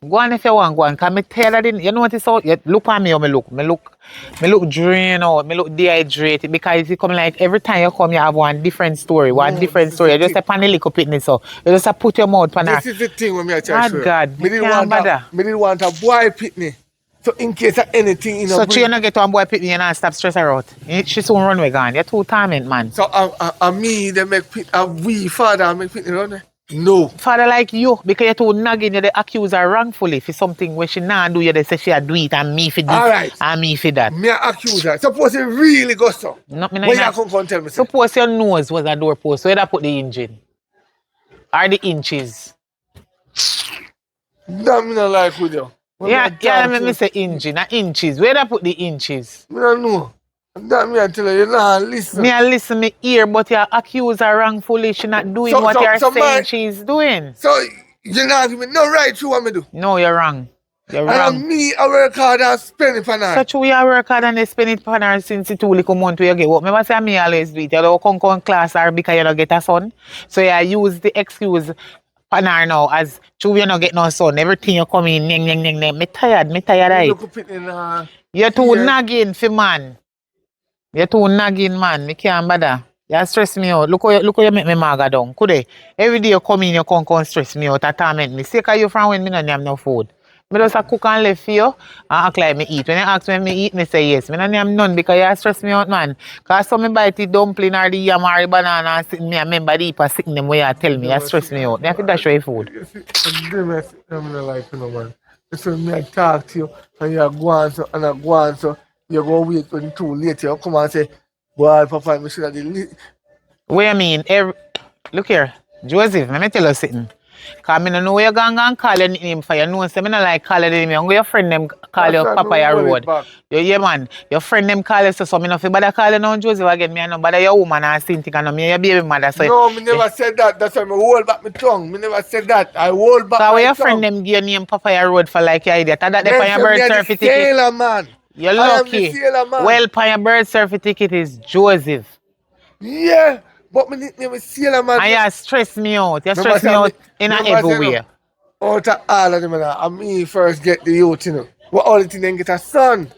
Go on if you want, go on. Cause me tell her, you know what it's all. You look at me or me look drained out, me look dehydrated because it come like every time you come, you have one different story, You just a panic little pitney, so you just a put your mouth on her. This is the thing when me try to show you. God, Me didn't want a boy pitney. So in case of anything in a so you not get one boy pitney and not stop stress her out. She soon run away gone. You're too torment, man. So me they make we father make pitney run there? No. Father like you, because you're too nagging, you the accuse her wrongfully for something where she not do, you they say she a do it and me for this Alright. and me for that. Me accuse her. Suppose it really go so. No, me When you come tell me so. Suppose your nose was a doorpost, so you put the engine. Or the inches. That me not like with you. Let me say engine, not inches. Where you put the inches? Me don't know. That me I tell you, you not listen. Me I listen me ear, but you accuse her wrongfully. She not doing what you're saying she's doing. So you not give me no right to what me do. No, you're wrong. You're wrong. And me I work hard and spend it for her. Such we are work hard and they spend it for her since the 2 little months where you get what. Remember say me always do it. You don't come class or because you don't get a son. So you use the excuse for her now as true you don't get no son. Everything you come in, neng. Me tired right. You're too nagging for man. You're too nagging, man. Me can't bother. You stress me out. Look how you make me maga down. Could they? Every day you come in, you come stress me out, torment me. Say, cause you from when me don't have no food. Me just a cook and left for you and act like me eat. When you ask me if me eat, me say yes. Me no name none because you stress me out, man. Cause some me bite the dumpling or the yam or the banana and sitting me and remember the heap of sitting them where you tell me you stress me out. Me have to dash away food. You see, I'm not like you know, man. So me I talk to you and you go on so and I go on so you go wait when too late. You come and say, boy, Papa, me should have What you mean? Look here, Joseph, let me tell you something. Cause me no know where you going and call your name for you know, so me no like call your name. I'm your friend them call That's you why me Papa your hold it road. back. Yeah, man. Your friend them call you so me no feel bother call you now Joseph again. Me no bother your woman and Cynthia and me your baby mother. So No, me never said that. That's why me hold back my tongue. Me never said that. I hold back cause where my your friend tongue. them give your name Papa your road for like your idiot. That they Me on your say me birth are the certificate. sailor man. You're I am the lucky. sailor man. Well, on your birth certificate is Joseph. Yeah, but me nickname is sailor man. And you stress me out. You Remember stress me say out in a remember every say no. way. Out of all of them, I me first get the youth, you know. What all the thing then get a son.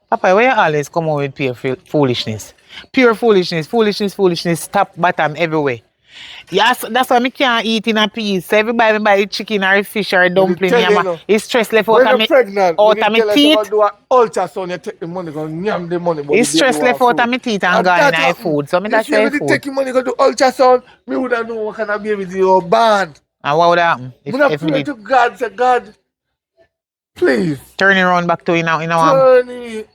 Papa, why you always come out with pure foolishness? Pure foolishness, foolishness, top, bottom, everywhere. Yes, that's why I can't eat in a piece. So everybody buy the chicken or the fish or a Me did dumpling, tell you, yeah, no. it's stress left When out of you're me, pregnant, me out did of me tell you to teeth. do an ultrasound, you take the money, go yam the money, but the It's baby stress left want out of fruit. me teeth and And gone in that my happen. food. So me You dash see, away when they food. take your money, go do ultrasound, me would have know what kind of baby you born. And what would happen Me not if me pray did to God, say, God, please, turn it around back to you know. turn it.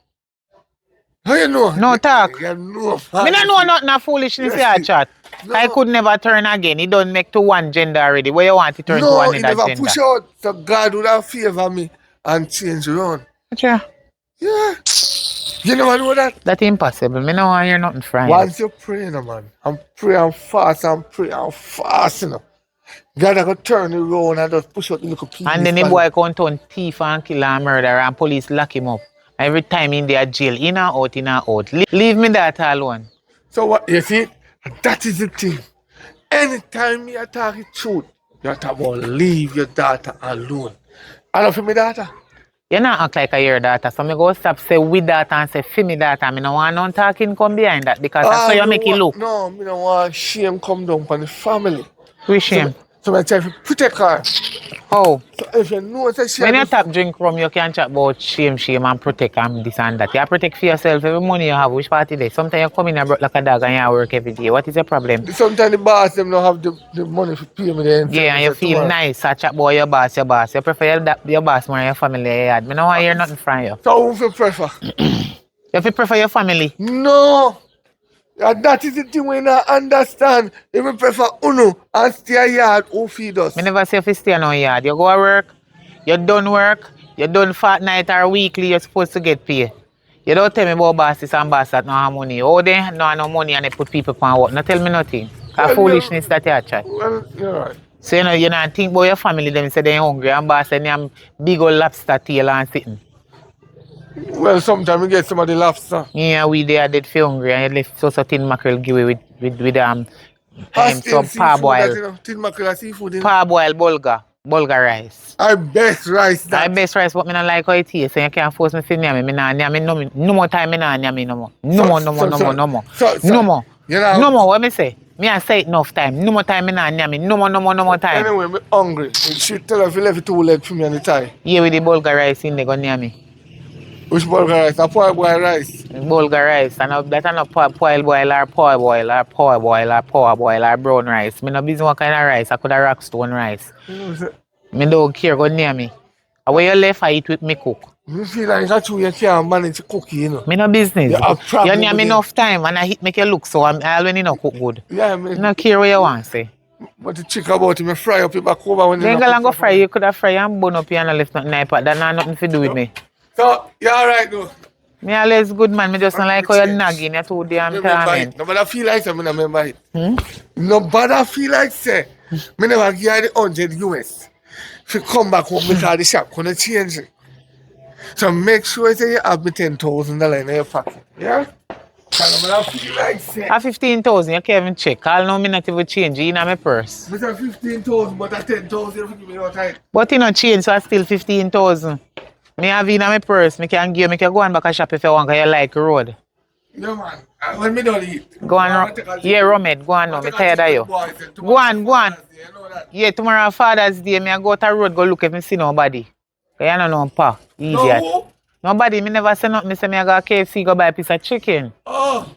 How you know? No talk. You know, Me man, no you know see. nothing of foolishness You here, see. chat. I No. could never turn again. It don't make to one gender already. Where you want to turn to No, he another never gender? push out. So God would have favor me and change around. Yeah. Yeah. You never know that? That's impossible. Me no want hear nothing from you. Once you pray, no, man, and pray and fast and pray and fast, you know. God I go turn it around and just push out the little And penis then the for you. boy come turn thief and killer and murderer and police lock him up. Every time in their jail, in and out, in and out. Leave me that alone. So what you see? That is the thing. Anytime you talk the truth, you have to about leave your daughter alone. I love my daughter. You not act like a your daughter, so me go stop say with daughter and say for me daughter. I no want none talking come behind that because that's how you make it look. No, me don't want shame come down on the family. We So, shame. so I try to protect her. How? So if you know that she When had you the tap drink rum, you can chat about shame and protect and this and that. You protect for yourself every money you have, which party day. Sometimes you come in and broke like a dog and you work every day. What is your problem? sometimes the boss them don't have the money to pay me the Yeah, and incentive you for feel tomorrow. nice. I chat about your boss, your boss. You prefer your boss more than your family. Yeah. Me no want hear nothing from you. So who you prefer? You feel prefer your family. No. That is the thing we not understand. If we prefer Uno and stay yard who feed Me us. never say if you stay no yard. You go to work, you done fortnight or weekly, you're supposed to get paid. You don't tell me about bosses and boss that no have money. Oh, they no have no money and they put people on work. No tell me nothing. Cause foolishness that you chat. Well, you're right. So you know think about your family, them say they're hungry and boss and them big old lobster tail and sitting. Well, sometimes we get some of the lobster. Yeah, we they are dead for hungry and you left so tin mackerel give away with Still some seafood that, parboiled you know, tin mackerel seafood, you know. parboiled bulgur rice. Our best rice I that. best rice, but me not like how it tastes. So you can't force me to name it. Me nah name it no more time. Me nah name it no more. No more. No more. You know, No more. What me say? Me I say it enough time. No more time. Me nah name it. No more time. anyway, me hungry. She tell her if you left it 2 legs for me on the tie. Yeah, with the bulgur rice in there, go near me. Which burger rice? A poor boy rice. Bulgur rice. And that are not boil or brown rice. Me no business what kind of rice. I could have rockstone rice. You know, say, Me don't care. Go near me. And where you left, I eat with me cook. you feel like that's true, you can't manage cooking, you know. Me no business. You have You problem near me with it. enough time and I hit make you look so I already know cook good. Yeah, I mean, No care what you want say. but the chick about it, me fry up your back over when you Then not go cook and go fry. properly. You could have fry and bun up here and left nothing like that. That not nothing to do with me. So, you alright though? Me always good man. Me just don't like how you Change. nagging. You too damn Remember torment. it. Nobody feel like say, me not remember it. Nobody feel like say, me never give her the 100 US. If you come back home because the shop gonna change it. So make sure say you have me $10,000 in your pocket. Yeah? Because nobody feel like say. At 15,000, you can't even check. All now me not even change in my purse. Me say 15,000, but at 10,000 you give me your time. But you know change, so I still 15,000. Me have in my purse. Me can give. Me can go and back a shop if you want. Cause you like road. Yeah, man. When me don't eat. Go on. Yeah, Romed. Go on now. Me tired of you. Go on. Yeah, tomorrow Father's Day. Me I go to road go look if me see nobody. You don't know, pa. Idiot. No. Nobody, me never say nothing. Me say me I go to KFC go buy a piece of chicken. Oh.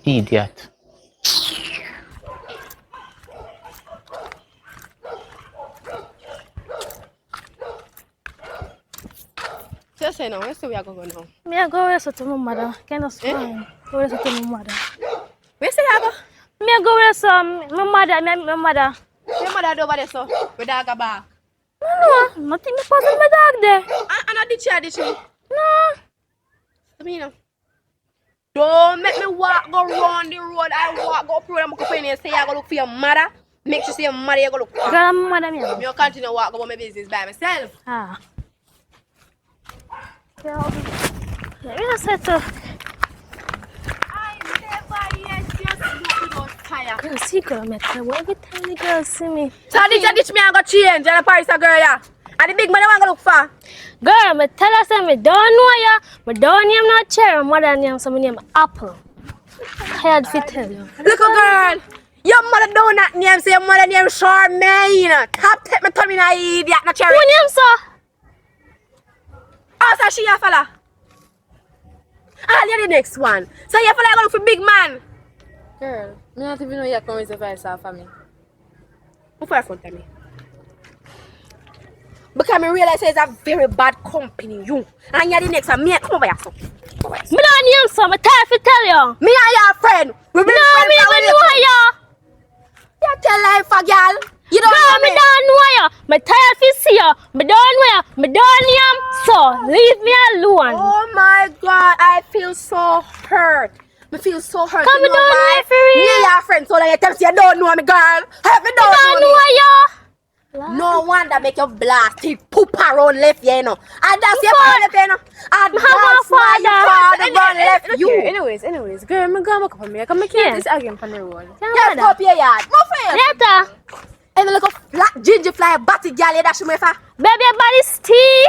Idiot. Just say no. Let's see where I go now. Me I go rest to my mother. Kind of fine. Go rest to my mother. Where say I go? Me I go rest my mother. My mother. Your mother do over there, so we dog a bar. No, nothing me pass my dog there. And I ditch you. No. I mean, don't make me walk, go round the road. I walk, go up road, I'm going to and say I go look for your mother. Make sure say your mother, you go look for. Girl, my mother me. Me continue walk about my business by myself. Ah. Girl, let me just say to. I never yet just look without fire. Girl, see girl, me tell you every time the girl see me. So ditch me, I go change. And the Paris a girl, yeah. And the big man, I want to look for. Girl, me tell her say me don't know ya. Me don't name no cherry. Mother name so me name Apple. Tired fi tell you. Look a girl. Your mother don't not name, say your mother name Charmaine. Top take me tummy na idiot, na cherry. Who name so? Oh, so she a fella. I'll the next one. So you fella go look for big man. Girl, me not even know you come with a face for me. Who for front of me? Because I realize it's a very bad company, you. And you're the next one. Me, come over here, so. Me don't name so. Me tired fi tell you. Me and your friend. We been No, friends me for even years. know ya. You tell life for girl. You don't Girl, know me me. don't know ya. Me tired fi see ya. Me don't know ya. Me don't name so. Leave me alone. Oh my God, I feel so hurt. Me feel so hurt. Come, you me know don't why? know for real. Me and your friend so that you tell me you don't know me, girl. Help me Me don't don't know know me. ya. No wonder make you blast it poop around left you know. And that's your Father. father left you know. And Me have that's a why your father. father run left you. Anyways, girl, me go back up on me. I can make Yeah. this again from the road. Just go up your yard. Move for you. Later. And the little flat ginger fly batty girl you dash me for. Baby, your body's tea.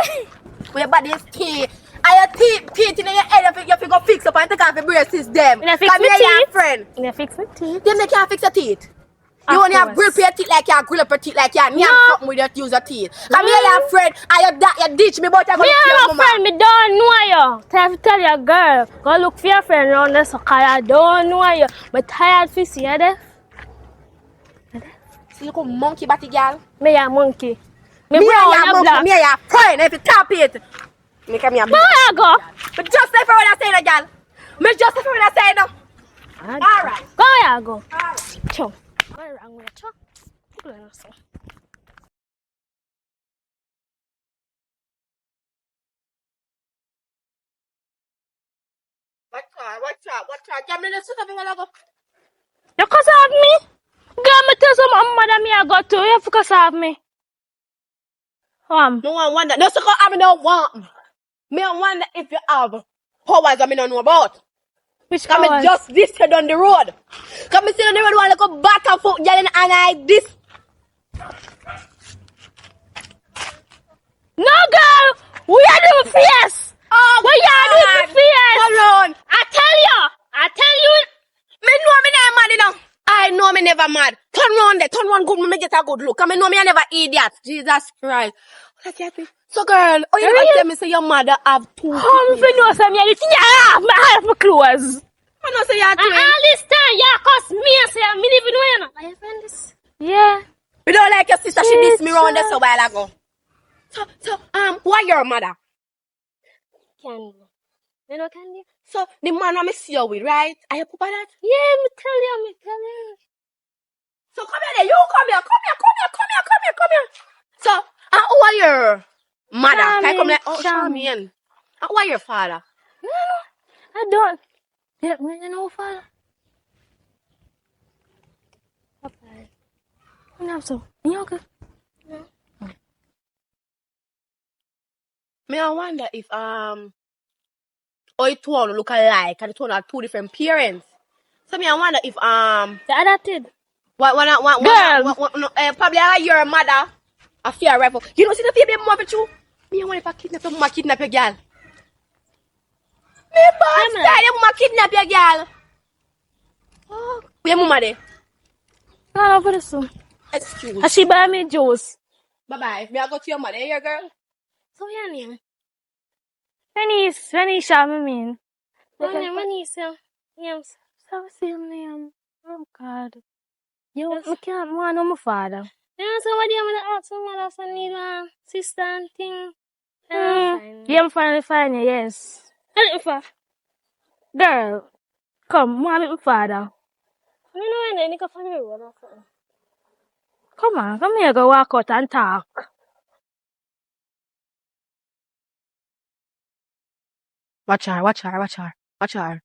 Where your body is key. And your teeth in your head you have to go fix up and take off your braces them. You know, fix Come my here your teeth. friend. You fix my teeth. Then they can't fix your teeth. You Of only have course. grill for your teeth like you grill up your teeth like you No. something with your use your teeth. Come here your friend and you ditch me but you go Me look for and your my mama. friend, me don't know you. Tell to tell your girl, go look for your friend around there, so cause I don't know you. Me tired fi see you there. See you come monkey batty girl. Me a monkey. Me Me brown, and you your monkey, black. me and your friend if you tap it. Me come here. Where you go? But just like for what I say now, girl. Me just like for what I say now. Alright. Go where you go? Alright. Chow. What wrong with you? Chow. Watch out. Give me the suit of the go. You cuss off me? Girl, me tell some mother me I got to. You have to cuss off me. No one wonder. No, so I mean, no want. Me I wonder if you have powers I mean, don't know about. Which Come hours? just this head on the road. Come sit on the road one like a back and forth yelling and I this. No, girl. We are doing fierce. Oh, We are doing fierce. Come on. I tell you. Me know me never mad, you know. I know me never mad. Turn round there. Turn round good. Me get a good look. Come me know me I never idiot. Jesus Christ. What you happy? So girl, oh you Really? gonna tell me say your mother have two How me know some anything? I have my clothes. I know say you have And twins. all this time, you cuss me and say, me even know you know. Are you friend this? Yeah. We don't like your sister. She dissed me Shit, round there so while ago. So why your mother? Candy. You know candy? So the man I see you with, right? Are you papa that? Yeah, me tell you. So come here, you come here. So who are your mother? Can I come like Charmaine. Charmaine. And who are your father? I don't. Yeah, you know, father. Papa. You know, so. You okay? Me I wonder if it one look alike and it one are two different parents. So me I wonder if The other kid. probably your mother a fear rifle. You don't see the baby mother with you? Me I wonder if I kidnap your mama kidnap your girl. Me boss man. die your mama kidnap your girl. Oh, where your mama there? I don't know for this one. Excuse. And she buy me juice. Bye-bye. May I go to your mother here, girl? So your name? Venetia, I mean. Your name, Venetia. Yes. So same name. Oh God. You I can't want no my father. Yeah, somebody I'm gonna ask my mother for need a sister and thing. Yeah, I'm finally fine, yes. Girl, come, want my father. You know any can find me road or something. Come on, come here, go walk out and talk. Watch her.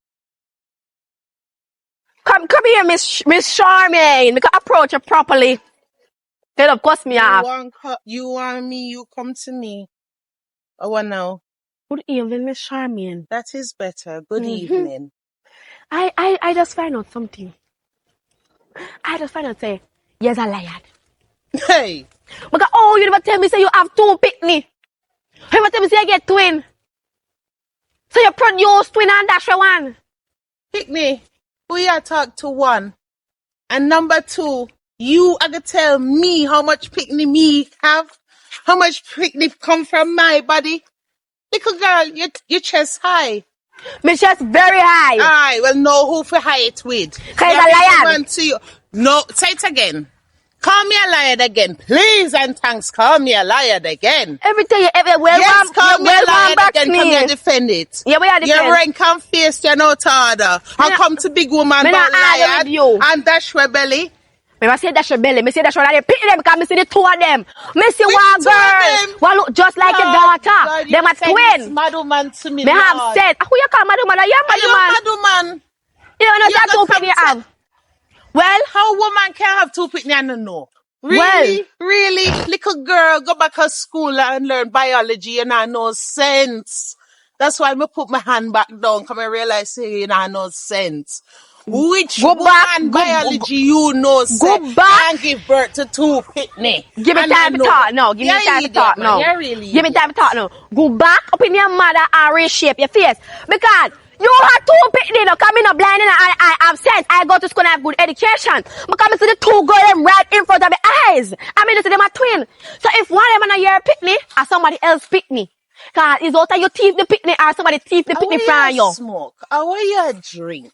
Come here, Miss Charmaine. We can approach her properly. Then of course me off. You want me, you come to me. Oh, what now? Good evening, Miss Charmaine. That is better. Good evening. I just find out something. I just find out say, yes, a liar. Hey, Because oh, you never tell me say you have two picnic. You never tell me say you get twin. So you produce twin and dash for one. pick me. We are talk to one. And number two, you are gonna tell me how much picnic me have? How much picnic come from my body? Little girl, your chest high. My chest very high. Aye, well, know who for high it with. Cause You're a liar. man to you. No, say it again. Call me a liar again. Please and thanks, call me a liar again. Everything you ever Yes, call me a liar again. Come here, defend it. Yeah, we are defend. Your rank and face, you're not order. I'll come to big woman about liar and dash your belly. Me say dash your belly. Me say dash your belly. Pick them because me see the two of them. Me see Which one two of girl. them? One look just like your God, daughter. Them a twin. Madman to me, Me Lord. have said. Who you call madman? You Are you madman. madman? You know You that two got picnic you have. Well, how a woman can have two picnic and no? Well. Really? Little girl, go back to school and learn biology and I no sense. That's why I put my hand back down because I realize say you know no sense. Which Go woman back, biology you know say go back. can give birth to two picnic? Give me and time I to talk now. Give me You're time to idiot, talk man. now. You're really Give me idiot. time to talk now. Go back up in your mother and reshape your face. Because you have two picnic now. Come in blind and I have sense. I go to school and I have good education. Because I see the two girls them right in front of my eyes. I mean, see them are twin. So if one of them in a year picnic or somebody else picnic. Because it's out of your teeth the picnic or somebody teeth the picnic from you. Smoke? Or you drink?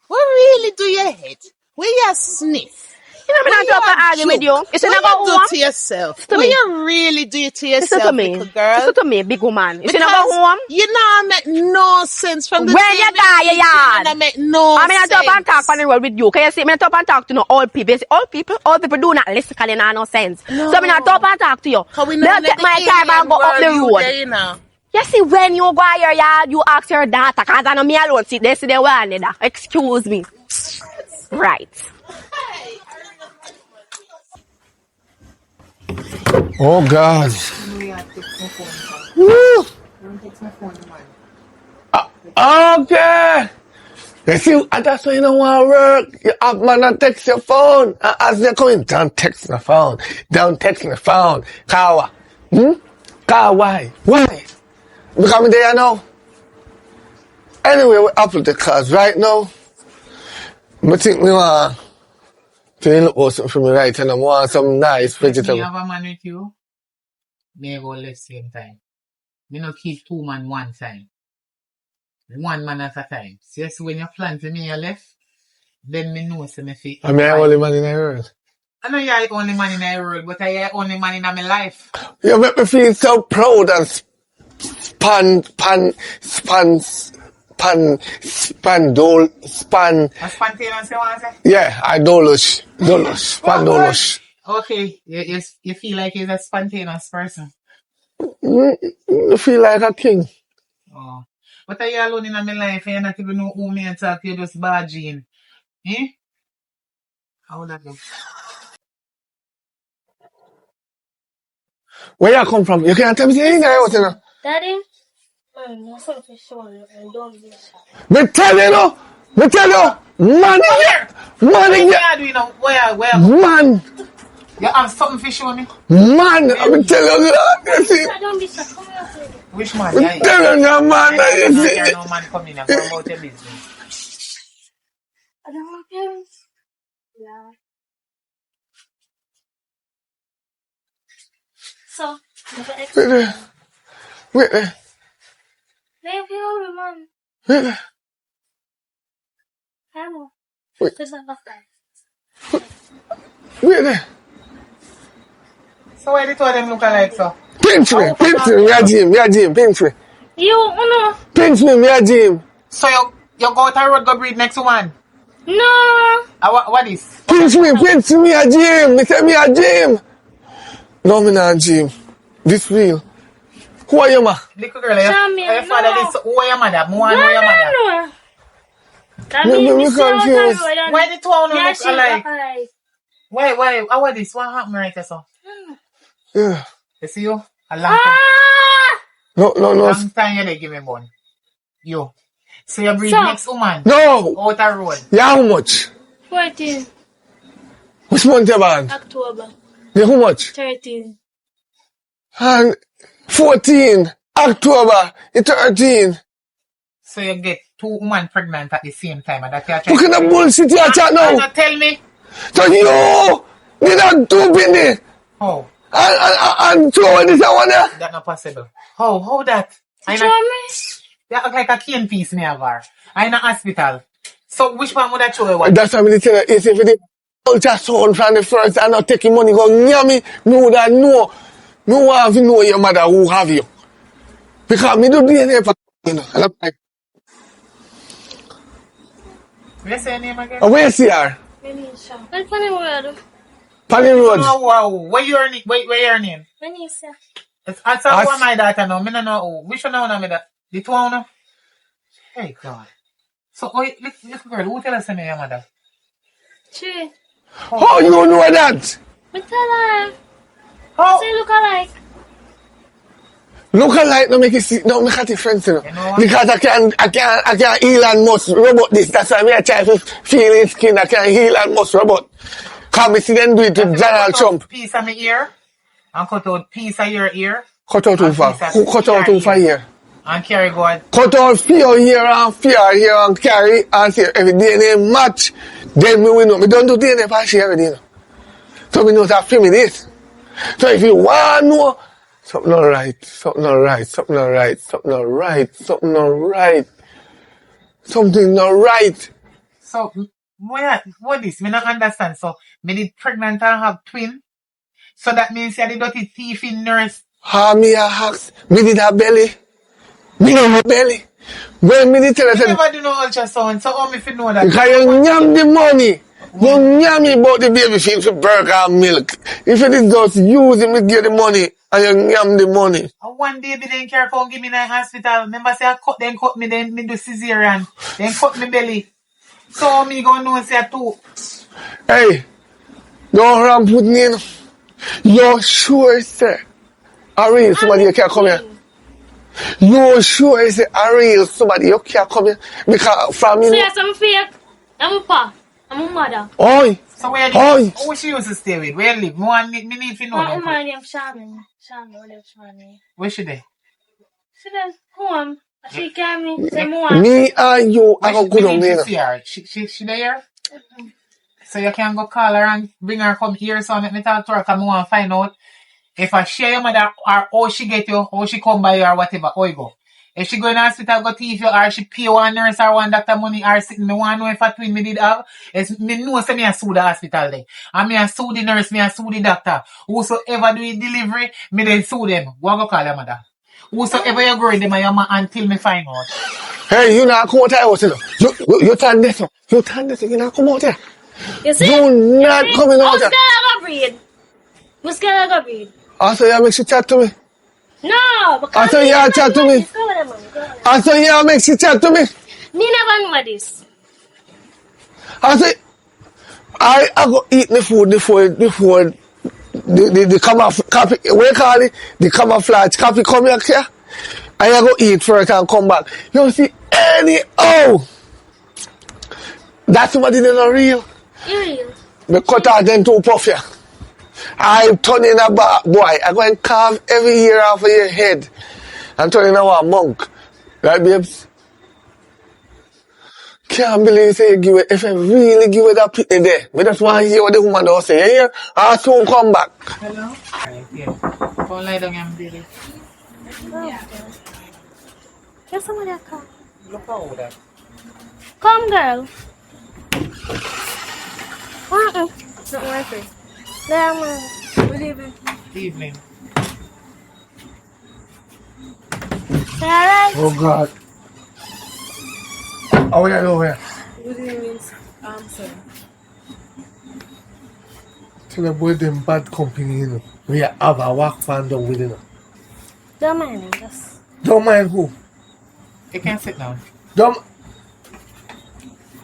What really do you hate? Where you sniff? You know, I'm not talking argue with you. You see, What I go you home. do to yourself? To What me. you really do to Listen yourself, to me. little girl? Listen to me, big woman. You see, I Because go home. you know make no sense from the When day you me die, meet you yard. and make no I mean, I sense. talk and talk on the road with you. Can you see me? I talk and talk to no old people. You see, old people do not listen because they not no sense. No. So I mean, I talk and talk to you. We Now take my time and go up the road. There, you know. You see, when you go your yard, you ask your daughter, because I know me alone sit there, see the one there. Excuse me. Right. Oh God. Woo. Okay. You see, that's why you don't want to work. You have man and text your phone. And as they're coming, don't text the phone. Don't text the phone. Kawa. Kawa, why? Why? Because I'm there now. Anyway, we upload the cars right now. I think we want to look for something for me right and I want some nice vegetable. Me have a man with you, me go left same time. Me no keep two man one time. One man at a time. So when you plan to me you left, then me know say me fit. I'm the only man in the world. I know you're the only man in the world, but I'm the only man in my life. You make me feel so proud and span. A spontaneous, you want to say? Yeah, I dolush. Spandolush. Okay, you feel like you're a spontaneous person. You feel like a king. Oh. But are you alone in my life and you not even know who me and talk, you're just barging. Eh? How would that look? Where you come from? You can't tell me anything else, you know. Daddy? Man, that's something sure. Don't be shy. Me tell you, man here. What you do, you know? Where? Man, You have something for show me? man, I'm telling you see. Don't be shy. Come here, please. Which man? I'm telling you, man, you see. There's no man coming and go about your business. I don't want parents. Yeah. So, Wait there. Wait there. leave you, man. Wait there. I know. Wait. There's not enough time. Wait there. So why the two of them look alike, so? Pinch me. Pinch me. Me a Jim. Pinch me. You, no. Pinch me. Me a Jim. So you go to the road go breed next one? No. What is? Pinch me. Me a Jim. Me say me a Jim. No, me not Jim. This real. Who are you, ma? Little girl, Charmian, your father no. is who are your mother? Me want know your mother. No. That Me means confused. Why the two of them look alike? alike. Why? How are this? What happened right there, so? Yeah. You see you? A long time. Ah! No. Long time you dey give me bone. You. So you breed So- next woman? No. Out the road. Yeah, how much? 14 Which month you born? October. Yeah, how much? 13. And 14 October, it's 13. So you get two women pregnant at the same time and that you are trying What kind of bullshit you are chat now? not tell me. So you did not do Benny How? and throw this one there. That not possible. How that? I Show not, me. that look like a cane piece me have her. I in a hospital. So which one would I show you what? That's why I'm telling you, if the ultrasound from the first and not taking money, go near me would have know. Me want to know your mother who have you. Because me do DNA for you know. And I'm like, What's your name again? where you see her? Manisha. That's funny word. Panny Road. Oh, wow. Where your name? Manisha. It's also who are my daughter now. Me no know who. Which one now me that? The two one now? Hey God. So little girl, who tell us me your mother? She. How you know that? But tell her. How? Say look alike. Look alike, no make it see, no make it friends, you know. You know what? Because I can heal and must robot this. That's why I try to feel his skin. I can heal and must robot. Come see them do it to Donald Trump. Piece of my ear and cut out piece of your ear Cut out too far. piece of Cut out too far here. and carry God. Cut out fear here and carry and say every DNA match. Then me will know. Me don't do DNA for share every day. So me know that film it is. So if you want to know something not right, something not right, something not right, something not right, something not right, something not right. So what this? Me not understand. So me did pregnant and have twin. So that means you the dirty thief in nurse. Me a ask, me did a belly. Me no have belly. When me did tell You her, never do no ultrasound. So how me fi know that? because you yam the money. You yam me about the baby feed for burger and milk. If it is just use it, me get the money and you yam the money. And one baby then care come give me in the hospital. Remember say I cut me, then me do cesarean. Then cut me belly. So how me gonna know say two? Hey, don't run put me in. You're sure, sir. A real somebody you can't come here. You're sure, sir. A real somebody you can't come here. Because from So me. yes, I'm fake. I'm a pa. I'm a mother. Oi! So where you Oi! live? Who she used to stay with? Where you live? Me need to know My that. woman named Shannon. Shannon, what is Shannon? Where she there? She does home. She came in. Say more. Me and you Where are she, good me on need me. to No. see her. She there? So you can go call her and bring her come here so make me talk to her because I want to find out if I share your mother or how she get you, how she come by you or whatever, how you go. If she go in the hospital, go teeth you or she pay one nurse or one doctor money or sitting, me want to know if a twin me did have. It's, me know say me a sue the hospital then. And me a sue the nurse, me a sue the doctor. Whosoever do the delivery, me then sue them. Go call your mother. Whosoever you go with them and your man until me find out. Hey, you not come out here, you turn this, you turn this, you not come out here. You see? You not coming out Who's here. gonna breed? Who's gonna breed? I saw you make she chat to me. No, because I saw you chat to me. Go with them, mommy. Go with them. I saw you make she chat to me. Me never know this. I say, I go eat the food before the camouflage, what you call it? The camouflage coffee come here. I go eat first and come back. You see, anyhow, that's somebody that's not real. You real? Me cut out them two puff here. I turn in a boy. I go and carve every hair off of your head and turn in a monk. Right, babes? Can't believe say you give it, if I really give it that pity there. Me just want to hear what the woman does say. You hear? I'll soon come back. Hello? Right, yeah. Go lie down and baby. Okay. Get somebody a come. Look how old that. Come, girl. It's not my friend. There, man. Good evening. Evening. You alright? Oh God. Oh yeah, no where? Good evening, sir. Tell them boy them bad company, you know. We have a work fan down with, you know. Don't mind him, just. Don't mind who. You can sit down. Don't.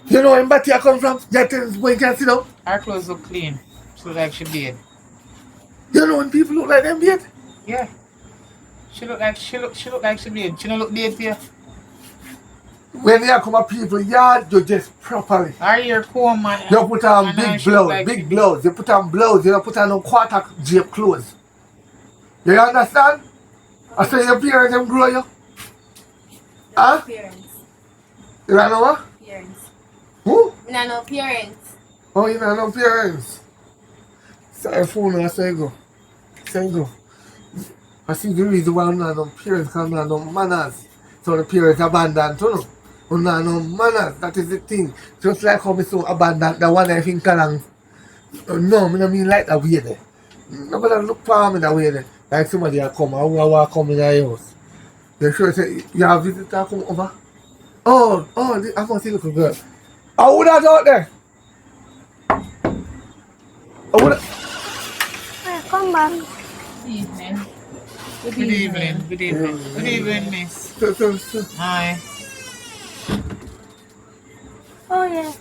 You know him, but you come from. That is where you can sit down. Her clothes look clean. She look like she bathed. You know when people look like them yet? Yeah. She look like she bathed. She don't look dead to you. When you come up people yard, you just properly. Her ear comb man. You put on big she look blouse, like big she blouse. You put on blouse, you don't put on no quarter drape clothes. You understand? I say your parents them grow you. Huh? Parents. You don't know what? Parents. Who? No, parents. Oh, you don't know parents. Sorry, phone, I say go. Say go. I see the reason why I'm not no parents because I'm not no manners. So the parents abandoned too. I'm not no manners. That is the thing. Just like how me so abandoned the one I think along. No, I don't mean like that way there. Nobody look for me that way there. Like somebody a come, I walk come in the house. They sure say, you have visitor come over? Oh, I want to see little girl. I would have out there. I would have. Hey, come back. Evening. Good evening. Good evening. Good evening, miss. Hi. Oh, yeah.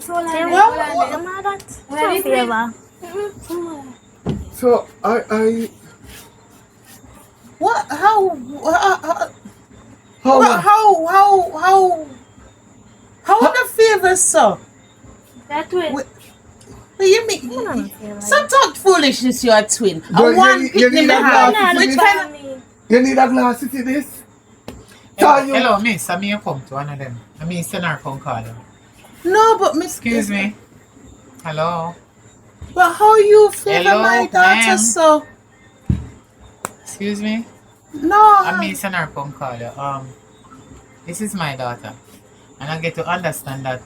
So, like, Tell me, what? am I that? What is it? Favor. So, I What? how, How the favor, sir? That way. What do you mean? You don't feel Some like talk foolishness, you are twin. But A one you picnic need me a have. glass Which kind of... you need a glass to see this? Hello, miss. I mean, you come to one of them. I mean, send her phone call. No, but Miss... Excuse me. Hello. But how you favor Hello, my daughter, ma'am. so? Excuse me. No. I mean, send her phone call. This is my daughter. And I get to understand that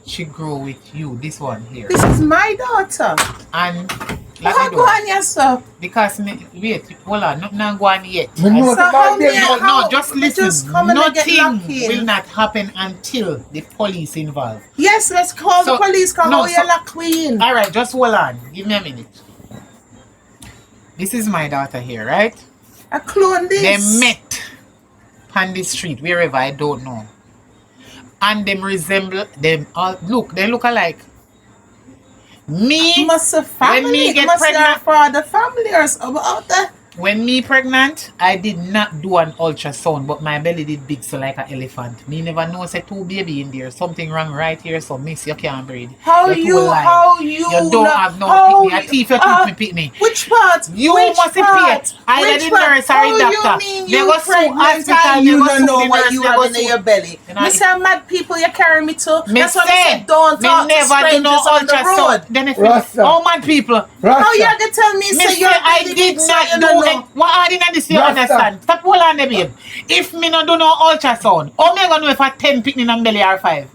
she grew with you, this one here. This is my daughter. And What let me go do. on, yes, sir? Because me, wait, hold on, not go on yet. Me know So about how them. me- No, just listen. just come and get Nothing locked in. will not happen until the police involved. Yes, let's call So- the police. Come no, on, so- you're locked queen. All right, just hold on. Give me a minute. This is my daughter here, right? I clone this. They met on the street, wherever, I don't know. And them resemble them all. Look, they look alike. Me, Must have family. when me get must have pregnant, for the family or something out there. when me pregnant, I did not do an ultrasound, but my belly did big, so like an elephant. Me never know say two baby in there. Something wrong right here, so miss you can't breathe. How You're too you? alive. How you? You don't have no how pick me. A thief, you teach me pick me. Which part? You which must pay. part? Either Which the part? nurse or How the doctor. you mean They you go sue pregnant hospital, and they you go don't sue know the what nurse, you they have go in sue- your belly? You know, Me say mad people you carry me to. Me That's why I say, said don't me talk to never do strangers no on the ultrasound. road. Then if Rasta. oh man people. How you Rasta. gonna tell me Me say say you're I belly did big, so not you do don't it. know? What I didn't this you Rasta. understand? Stop hold on there, babe. If me not do no ultrasound, how me gonna know if I 10 picking in belly or 5?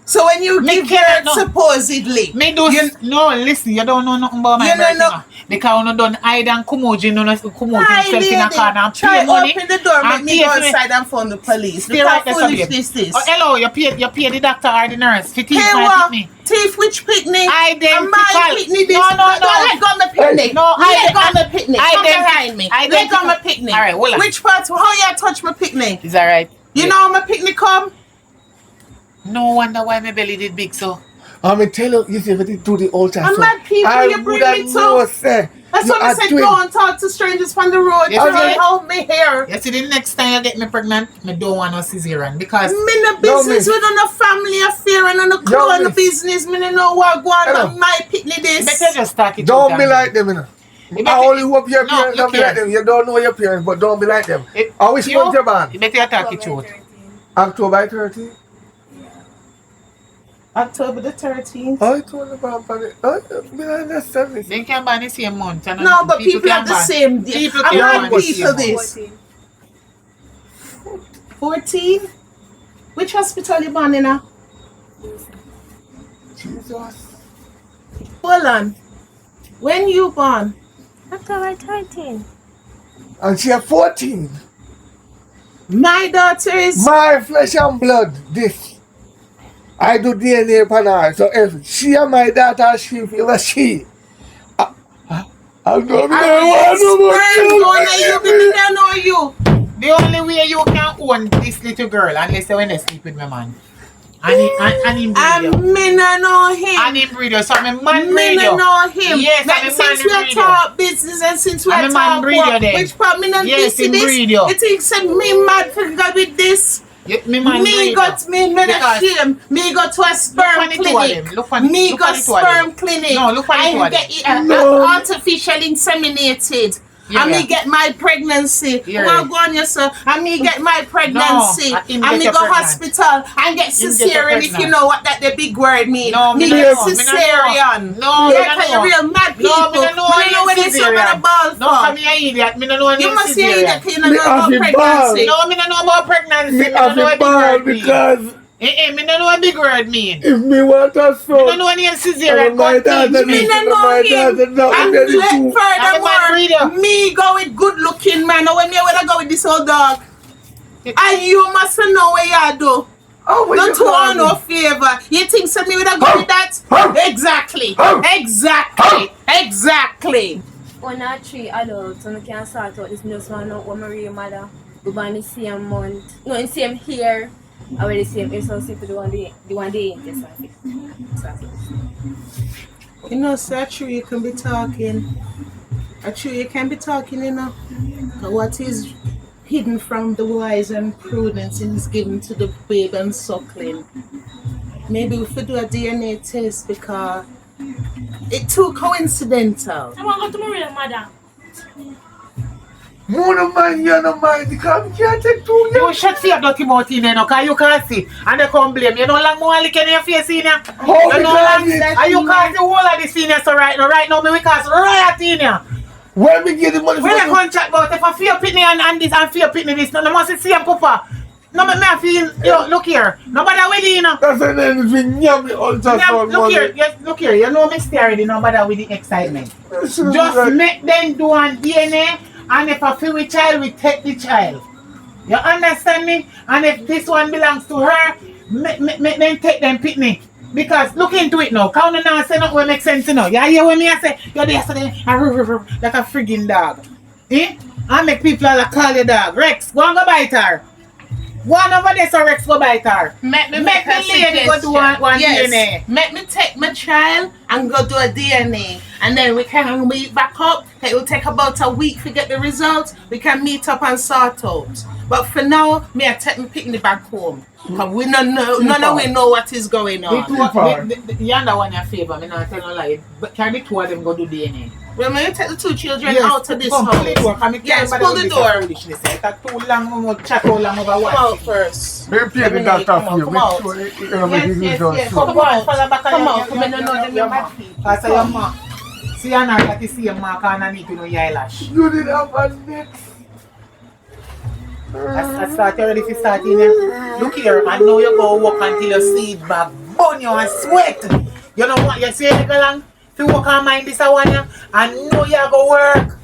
So when you Me give cannot birth, know. supposedly, Me do no listen, you don't know nothing about my You don't birth, know. you know. Because you done hide and Kumoji, no Kumoji Hi, himself in a lady. corner and Try pay money. open the door, make and me pay go for me. outside and phone the police. Stay Look right how there, foolish babe. this is. Oh, hello, you pay the doctor or the nurse. If Hey, my what? picnic. Thief, which picnic? Identical. And my picnic this. No. Let go of my picnic. No, let go of my picnic. Come Identi- behind me. Let go of identical. my picnic. All right, hold on. Which part? How you touch my picnic? Is that right? You Yeah. know how my picnic come? No wonder why my belly did big so. I'm going to tell you, if you do the ultrasound. And mad people I you bring woulda me to. know, say, That's you what I are said. twin. Don't talk to strangers from the road. Yes, Try yes. help me here. You see, the next time you get me pregnant, me don't want no cesarean because Me no No, business miss. with no family affair and no Yo, clue on the miss. business. Me no know what go on. Hello. on My picnic you this. better just talk it Don't out be and- like them, you know. You I better- only hope your No, parents look don't be like here. them. You don't know your parents, but don't be like them. It- I wish you you your band. better talk it out. October 13th. October the 13th. Oh, it's on the company. Oh, me not understand this. They can ban the same month. And No, but people can have the ban. same day. People I'm can not ban the same people month. this. 14? Which hospital you born in? Jesus. Hold on. When you born? October 13. And she have 14. My daughter is. My flesh and blood, this. I do DNA upon her. So if she and my daughter, she feel a she. I don't know. I know you. The only way you can own this little girl, unless when they sleep with my man. And him breed you. Me no know him. And him breed you. So I'm a man breed Me you. no know him. Yes, I'm a Since man we breed talk business and since we I'm a man talk breed you work, then. which part me not Yes, busy him this? breed you. You think say me mad for God with this? Me man breed Me you. got me not Because- ashamed. Me go to a sperm clinic. Look on Me look go on the two of sperm them. clinic. No, look on the two I of them. get No. artificially inseminated. Yeah, And me yeah. get my pregnancy. Yeah. Well, go on, yes, sir. And me get my pregnancy. and him and get me you go pregnant. hospital and get Him get you cesarean if you pregnant. know what that the big word mean. No, me me get no know. Me no know. cesarean. No, me yeah, no you know. real mad people. No, me no know Me know any when it's so cesarean. a ball No, for. come here, idiot. Me no know any You must say cesarean. that you know Me about have a pregnancy. No, me no know about pregnancy. Me Me no have know a what big ball word mean. because Me no know what big word mean. if me want a Me no son, know any and cesarean. my Come teach daughter, me. Me no know my him. daughter, now And me ready to. furthermore, me go with good looking man. Now when me would go with this old dog. And you must know what you do. Oh, what Not you to call no me? favor. You think so me would have go with that? Exactly. Exactly. One or three adults and we can sort out this just one out what Maria mother. We born the same month. No, in same year. I wear the same it's so simple the one day just like it. You know, sir, true you can be talking. True you can be talking, you know. What is hidden from the wise and prudence is given to the babe and suckling. Maybe we should do a DNA test because it's too coincidental. I want to go to Maria, mother. No mind, you no mind, because we can't take 2 years. You shut your dirty mouth in there, no, because you can't see. And they come blame. You know long more lick in your face in here. How You we know can long. get- And you cause the whole of the senior so right now me we cause riot in here. When we get the money When they from come chat about if I feel pitney and this and feel pitney this, no must see him papa. No me I feel, yo, look here. Nobody with you, you know. that's the name we nyam the ultrasound Look money. here, yes, look here, you know me stay already, nobody with the excitement. Just Just make them do an DNA, and if I feel with child, we take the child. You understand me? And if this one belongs to her, make them take them pitney. Because look into it now. Count now and say nothing will make sense, you know. You hear what me I say? You're there yesterday, like a friggin' dog. Eh? I make people like call your dog. Rex, go and go bite her. Go on over there so Rex go bite her. Make the lady go do one DNA. Make me take my child and go do a DNA. And then we can meet back up. It will take about a week to get the results. We can meet up and sort out. But for now, me I take me picnic back home. Because we don't know, none of we know what is going on. The other one in favor, me not tell no lie. But can the two of them go do DNA? Well, may you take the two children Yes, out of this come, house. pull the door, come, Yes, can't pull bother the with door. this foolishness. It's too long, we chat all long over what? Come out first. we pay the Lemonade, doctor come for you. out, Make come sure out. you're gonna make it Yes, result yes. soon. Come on, follow back Come on out, come in and know them your your mouth. mad people. That's your mouth. See, you're not like you see your mark and I need to know your eyelash. You did have a next. I start already if you start in here. Look here, I know you go walk until your seed back burn you and sweat. You know what you say, Nicolang? If you walk and mind this I want you, I know you go work.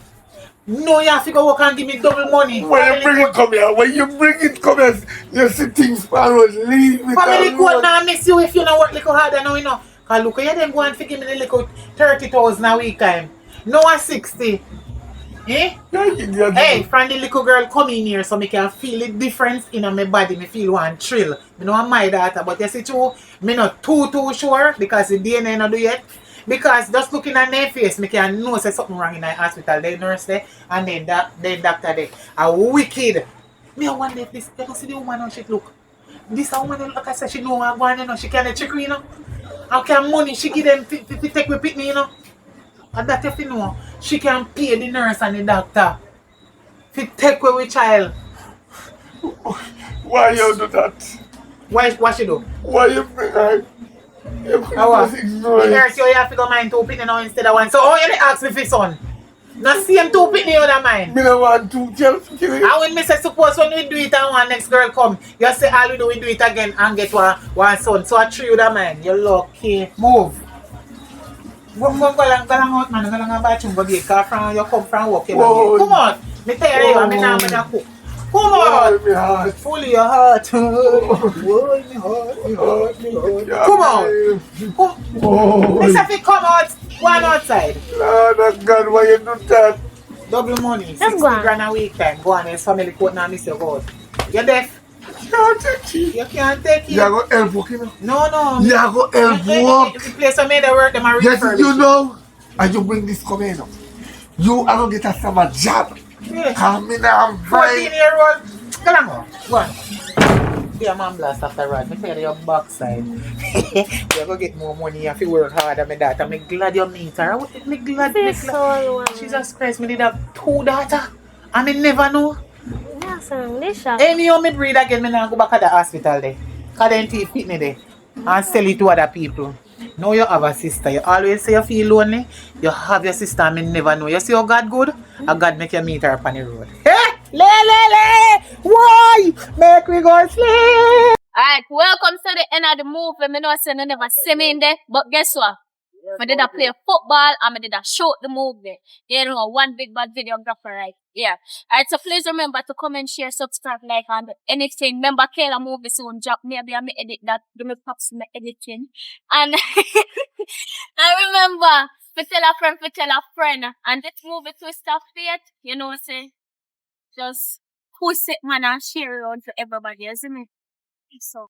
No, you have to go work and give me double money. When you bring it come here, when you bring it come here, you see things forward, leave it Family court alone. now miss you if you don't work little harder now, you know. Cause look at them go and give me the little 30,000 a week time. No a 60. Eh? Hey, from the little girl come in here so me can feel the difference in my body. Me feel one thrill. Me know I'm my daughter, but you see too, me not too sure because the DNA not do yet. Because just looking at their face, me can know say something wrong in the hospital. They nurse there and then the doctor there. A wicked. Me I wonder if this, you don't see the woman how she look. This a woman like I said, she know what going on, you know. She can't trick you know. How can money she give them to take with me, you know. And that if you know, she can pay the nurse and the doctor to take away with child. Why you do that? Why, what she do? Why you bring her? You bring How those The ignorant. earth you have to go mine 2 pitney now instead of 1. So how you dey ask me for son? Not same 2 pitney you da mine. Me no want 2 girls to kill it. And when me say suppose when we do it and one next girl come, you say all we do we do it again and get one son. So a 3 you da mine. You lucky. Move. Go lang out man, go lang a bathroom go get car from you come from work. Whoa. Come on. Me tell you, I'm not gonna cook. Come Why on. me heart? Fully your heart. Whoa, me heart. Come on. Oh, Let's have it come out. One outside. Lord of God, why you do that? Double money. Let's 60 go on. grand a week time. Go on, his family court now miss your God. You're deaf. Can't take it. You can't take it. You are going to help work, you know? No. You are going to help work. The place I made the work, them are Yes, refurbish you it. know, and you bring this come in. You are going to get a summer job. Yeah. Come in and 14-year-old. Go on. Go on. Yeah, man blast after rod. Me tell you your backside. You're going to get more money. You have to work harder than that. I'm glad you meet her. Me glad. Jesus Christ, me did have 2 daughters. And me never know. Yeah, son, this shop. Anyhow me breed again, me now go back to the hospital there. Cause them teeth fit me there. And sell it to other people. Now you have a sister. You always say you feel lonely. You have your sister and me never know. You see how God good? And God make you meet her upon the road. Hey! Le! Why? Make me go sleep! Alright, welcome to the end of the movie. Me know I say you never see me in there, but guess what? I did play football and I did shoot the movie. You know, one big bad videographer, right? Yeah. Alright, so please remember to comment, share, subscribe, like, and anything. Remember, Kayla movie soon drop. Maybe I may edit that. Do me pops me editing. And and remember, to tell a friend. And this movie twist of fate, you know, say, just push it, man, and share it on to everybody, you see me? So.